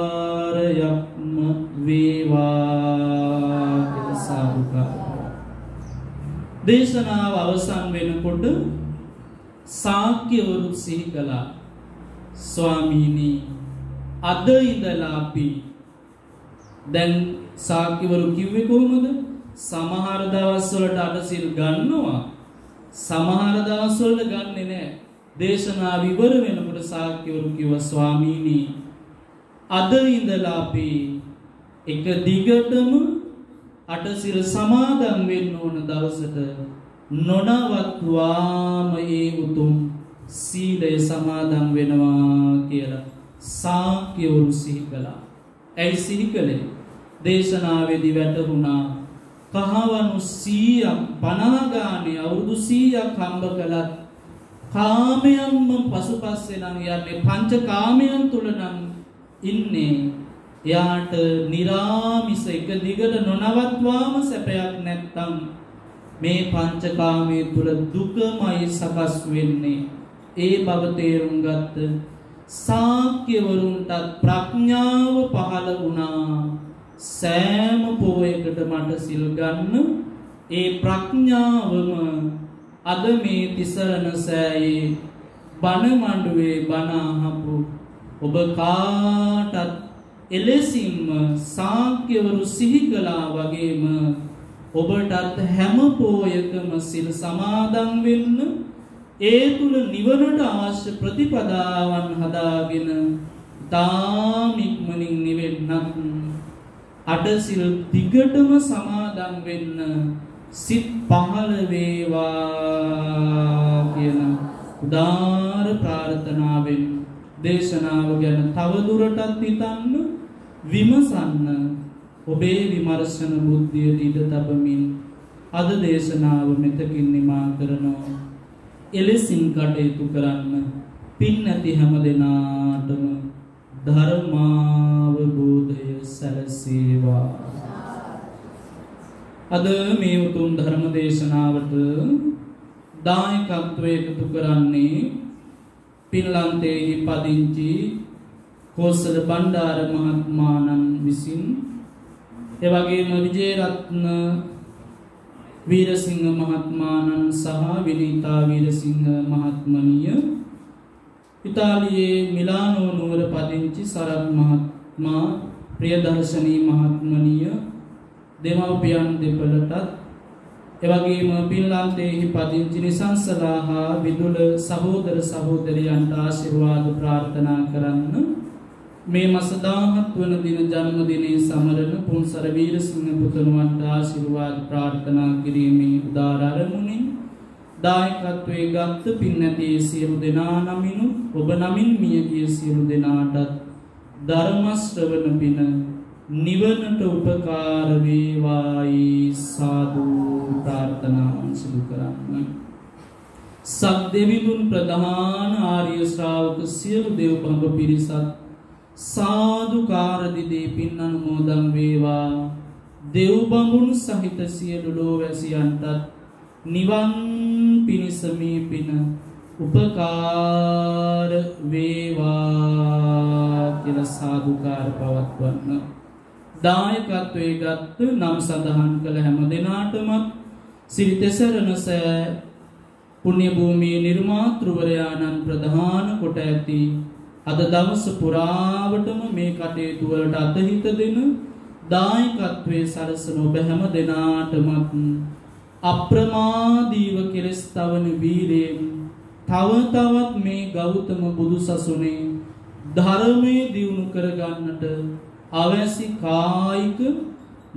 උපකාරයක්ම වේවා කියලා සාදුකාර. දේශනාව අවසන් වෙනකොට ශාක්‍යවරු සිහි කළා, ස්වාමීනි අද ඉඳලා අපි දැන් ශාක්‍යවරු කිව්වේ කොහොමද? සමහර දවස්වලට අටසිල් ගන්නවා, සමහර දවස්වලට ගන්නෙ නෑ. දේශනාව ඉවර වෙනකොට ශාක්‍යවරු කිව්වා, ස්වාමීනි අද ඉඳලා අපි එක දිගටම අටසිල් සමාදන් වෙන්න ඕන දවසට නොනවත්වාම ඒ උතුම් සීලය සමාදන් වෙනවා කියලා ශාක්‍යවරු සිහි කළා. ඇයි සිහි කළේ? දේශනාවේදී වැටහුණා කහවණු 100ක් 50 ගානේ අවුරුදු 100ක් හම්බ කළත් කාමයන්ම පසුපස්සේ නම් යන්නේ, පංච කාමයන් තුල නම් ඉන්නේ. එයාට निराமிස එක දිගට නොනවත්වාම සැපයක් නැත්තම් මේ පංච කාමයේ තුල දුකමයි සකස් වෙන්නේ. ඒ බව තේරුම් ගත්ත ශාක්‍යවරුන්ට ප්‍රඥාව පහළ වුණා. සෑම පොයකට මට සිල් ගන්න. ඒ ප්‍රඥාවම අද මේ තිසරණ සෑයේ බණ මඬුවේ බණ අහපු ඔබ කාටත් එලෙසින්ම ශාක්‍යවරු සිහි කළා වගේම ඔබටත් හැම පොයකම සිල් සමාදන් වෙන්න, ඒ තුල නිවනට අවශ්‍ය ප්‍රතිපදාවන් හදාගෙන තාම ඉක්මනින් නිවෙන්නත් අටසිල් දිගටම සමාදන් වෙන්න සිත් පහළ වේවා කියන උදාර ප්‍රාර්ථනාවෙන් දේශනාව ගැන තවදුරටත් හිතන්න, විමසන්න, ඔබේ විමර්ශන බුද්ධියට ඉඩ තබමින් අද දේශනාව මෙතකින් නිමා කරනවා. එලෙසින් කටයුතු කරන්න පින් නැති හැම දෙනාටම ධර්මාවබෝධය සැලසේවා. අද මේ උතුම් ධර්ම දේශනාවට දායකත්වයේ එකතු කරන්නේ පින්ලන්තයේ පදිංචි කෝසල බණ්ඩාර මහත්මාණන් විසින්, එවැගේම විජේරත්න වීරසිංහ මහත්මාණන් සහ විනීතා වීරසිංහ මහත්මනිය, ඉතාලියේ මිලානෝ නුවර පදිංචි සරත් මහත්මා, ප්‍රියදර්ශනී මහත්මනිය, දෙමව්පියන් දෙපළටත්, එවැගේම පින්ලන්තයේ පදිංචි නිසංසලා හා විදුල සහෝදර සහෝදරියන්ට ආශිර්වාද ප්‍රාර්ථනා කරන්න. මේ මාස 17 වන දින ජන්මදිනයේ සමරන පුන්සර වීරසිංහ පුතණුවන්ට ආශිර්වාද ප්‍රාර්ථනා කිරීමේ උදාර අරමුණින් දායකත්වයේ ගත් පින් නැති සියලු දෙනා නමිනු ඔබ නමින් මිය ගිය සියලු දෙනාටත් ධර්ම ශ්‍රවණ පින නිවනට උපකාර වේවායි සාදු ප්‍රාර්ථනා සිදු කරන්න. සක්දෙවිඳුන් ප්‍රධාන ආර්ය ශ්‍රාවක සියලු දේව බඹ පිරිසත් සාදුකාර දිදී පින් අනුමෝදන් වේවා. දේව බඹුන් සහිත සියලු ලෝවැසියන්ට නිවන් පිණිස මේ පින උපකාර වේවා කියලා සාදුකාර පවත්වන්න. දායකත්වයේ ගත් නම් සඳහන් කළ හැම දෙනාටම සිරිතසරණ සෑ පුණ්‍ය භූමියේ නිර්මාතෘවරයාණන් ප්‍රධාන කොට ඇති අද දවස පුරාවටම මේ කටයුතු වලට අතහිත දෙන දායකත්වයේ සරසන ඔබ හැම දෙනාටමත් අප්‍රමාදීව කෙලස් තවන වීරයෙන් තව තවත් මේ ගෞතම බුදුසසුනේ ධර්මයේ දියුණු කරගන්නට අවශ්‍ය කායික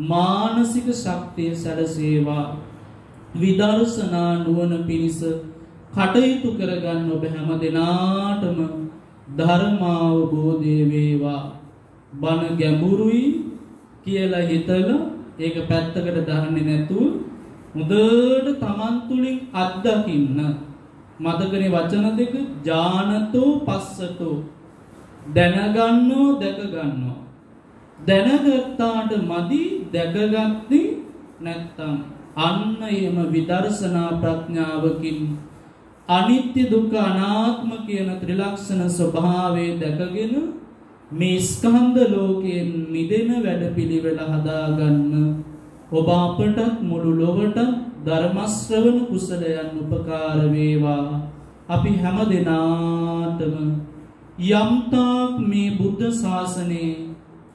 මානසික ශක්තිය සැලසේවා. විදර්ශනා නුවණ පිණිස කටයුතු කරගන්න ඔබ හැම දෙනාටම ධර්මාවබෝධය වේවා. බණ ගැඹුරුයි කියලා හිතලා ඒක පැත්තකට දාන්නේ නැතුව මුදට තමන් තුළින් අත්දකින්න. මතකනේ වචන දෙක ඥානතෝ පස්සතෝ දැනගන්නෝ දැකගන්නවා. දැනගත්තාට මදි දැකගත්තේ නැත්තම් අන්න එම විදර්ශනා ප්‍රඥාවකින් අනිත්‍ය දුක්ඛ අනාත්ම කියන ත්‍රිලක්ෂණ ස්වභාවය දැකගෙන මේ ස්කන්ධ ලෝකයෙන් මිදෙන වැඩපිළිවෙල හදාගන්න ඔබ අපටත් මුළු ලොවට ධර්ම ශ්‍රවණ කුසලයන් උපකාර වේවා. අපි හැම දිනාටම යම්තාක් මේ බුද්ධ ශාසනයේ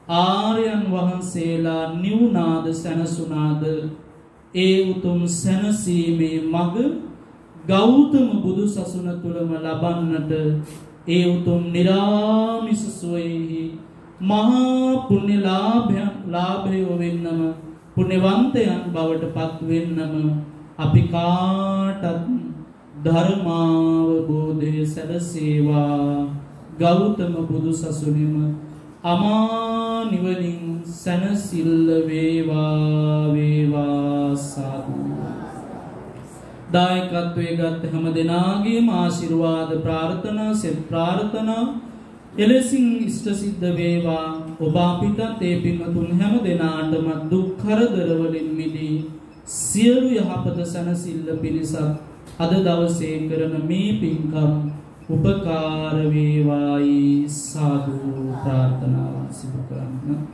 ආර්යයන් වහන්සේලා නිවුනාද සැනසුනාද ඒ උතුම් සැනසීමේ මඟ ගෞතම බුදු සසුන තුළම ලබන්නට ඒ උතුම් නිරාමිස සුවයෙහි මහා පුණ්‍ය ලාභයෝ වෙන්නම පුණ්‍යවන්තයන් බවට පත් වෙන්නම අපි කාටත් ධර්මාවබෝධය සැලසේවා. ගෞතම බුදු සසුනෙම අමා නිවනින් සැනසිල්ල වේවා වේවා සාදු. දායකත්වයේ ගත් හැම දෙනාගේම ආශිර්වාද ප්‍රාර්ථනා සෙත් ප්‍රාර්ථනා එලෙසින් ඉෂ්ට සිද්ධ වේවා. ඔබ අපිටත් ඒ පින්වතුන් හැම දෙනාටම දුක් කරදර වලින් මිදී සියලු යහපත සැනසෙල්ල පිණිස අද දවසේ කරන මේ පින්කම් උපකාර වේවායි සාදු ප්‍රාර්ථනාවන් සිදු කරන්න.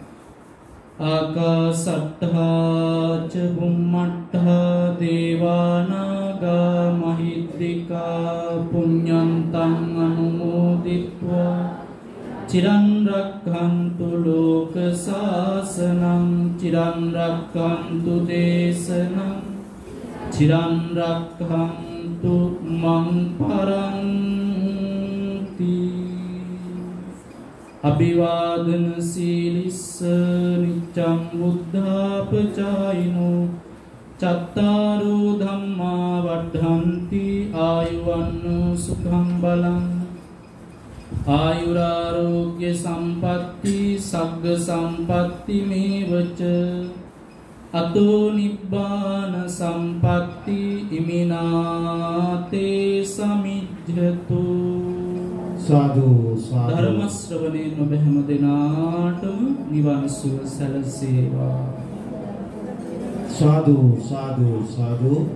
ආකාසට්ඨා ච බුම්මට්ඨා දේවානාගා මහිද්దికා පුඤ්ඤන්තං අනුමෝදිත්වා චිරන් රක්ඛන්තු ලෝක සාසනං චිරන් රක්ඛන්තු දේශනං චිරන් රක්ඛන්තු මං පරන්ති. අභිවාදන සීලිස්ස නිච්ඡං බුද්ධාපචායිනෝ චත්තාරෝ ධම්මා වඩ්ඩන්ති ආයුවන්නෝ සුඛං බලං ආයුරාරෝග්‍ය සම්පatti සග්ග සම්පatti මේවච අතෝ නිබ්බාන සම්පatti ඉමිනාතේ සමිජ්ජතු. සාදු සාදු. ධර්ම ශ්‍රවණයෙන් ඔබ හැම දෙනාටම නිවන් සුව සැලසේවා. සාදු සාදු සාදු.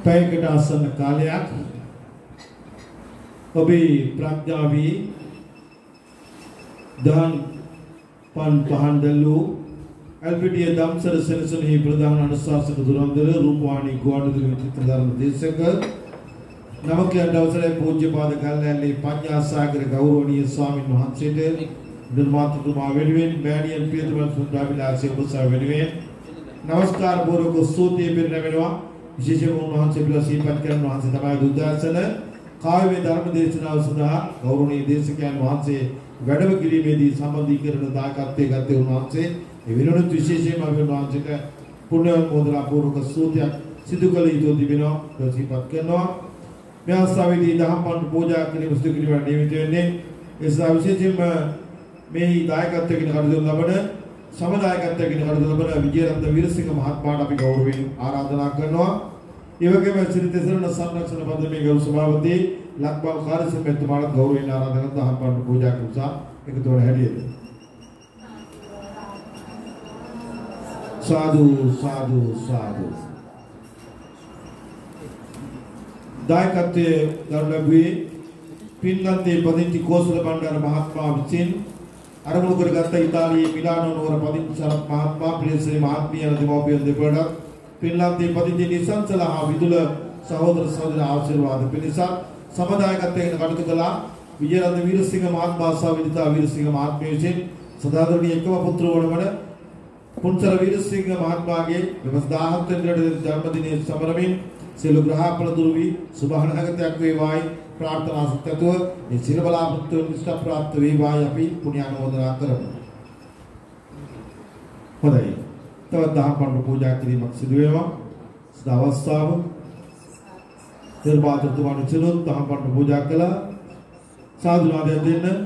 පැයකට ආසන්න කාලයක් ඔබේ ප්‍රඥාවී දහන් පන් පහන් දැල්ලූ එල්පිටිය දම්සර සෙනසුනෙහි ප්‍රධාන අනුශාසක දුරන්දර රූපවාහිනී ගුවන්විදුලි විචිත්‍ර ධර්ම දේශක නමකයන්ට අවසරයි පූජ්‍යපාද කල්යැලේ පඤ්ඤාසාගර ගෞරවනීය ස්වාමින් වහන්සේට නිර්මාතෘතුමා වෙනුවෙන් මෑණියන් පියතුමන් සුන්දරවිලාසී ඔබසා වෙනුවෙන් නමස්කාර පූර්වක ස්තුතිය පිරිනැමෙනවා. විශේෂයෙන්ම උන්වහන්සේ පිළිබඳ සිහිපත් කරන වහන්සේ තමයි දුද්දාසන කාව්‍ය ධර්ම දේශනාව සඳහා ගෞරවනීය දේශකයන් වහන්සේ වැඩම කිරීමේදී සම්බන්ධීකරණ දායකත්වයේ ගත්තේ උන්වහන්සේ. ඒ වෙනුවට විශේෂයෙන්ම අපි උන්වහන්සේට පුණ්‍ය මොදලා පූර්වක ස්තුතියක් සිදු කළ යුතු තිබෙනවා සිහිපත් කරනවා. මේ අවස්ථාවේදී දහම් පඬු පූජා කිරීම සිදු කිරීමට නියමිත වෙන්නේ ඒ සඳහා විශේෂයෙන්ම මේ දායකත්වයෙන් කටයුතු ලබන සමදායකත්වයෙන් කටයුතු ලබන විජේරත්න වීරසිංහ මහත්මයාට අපි ගෞරවයෙන් ආරාධනා කරනවා. ඒ වගේම ශ්‍රී තෙසරණ සංරක්ෂණ පදමේ ගෞරව සභාපති ලක්බල් කාර්යසම් මෙතුමාට ගෞරවයෙන් ආරාධනා කරන දහම් පඬු පූජා කුසා එකතු වන හැටියට. සාදු සාදු සාදු. දායකත්වයේ දරණබුවේ පින්ලන්තේ පදිංචි කෝසල බණ්ඩාර මහත්මයා විසින් අරමුණු කරගත් ඉතාලියේ මිලානෝ නුවර පදිංචි සරත් මහත්මයා ප්‍රියශ්‍රී මහත්මිය යන දෙමව්පියන් දෙපළට පින්ලන්තේ පදිංචි නිසංසලා හා විදුල සහෝදර සහෝදර ආශිර්වාද පිණිස සමදායකත්වයෙන් කටයුතු කළා විජේරත්න වීරසිංහ මහත්මයා සහ විනිතා වීරසිංහ මහත්මිය විසින් සදාදරණීය එකම පුත්‍ර වන පුන්සර වීරසිංහ මහත්මයාගේ 17 වෙනි ජන්මදිනයේ සමරමින් සියලු ග්‍රහපල දුරු වී සුභානාගතයක් වේවායි ප්‍රාර්ථනා සත්‍යතුව මේ සිර බලාපොරොත්තු නිෂ්ඨ ප්‍රාප්ත වේවායි අපි පුණ්‍ය අනුමෝදනා කරමු. හොඳයි. තවත් දහම් පඬු පූජා කිරීමක් සිදු වෙනවා. අවස්ථාව නිර්මාතෘතුමාණන් සිනුත් දහම් පඬු පූජා කළා. සාදු නාදයක් දෙන්න.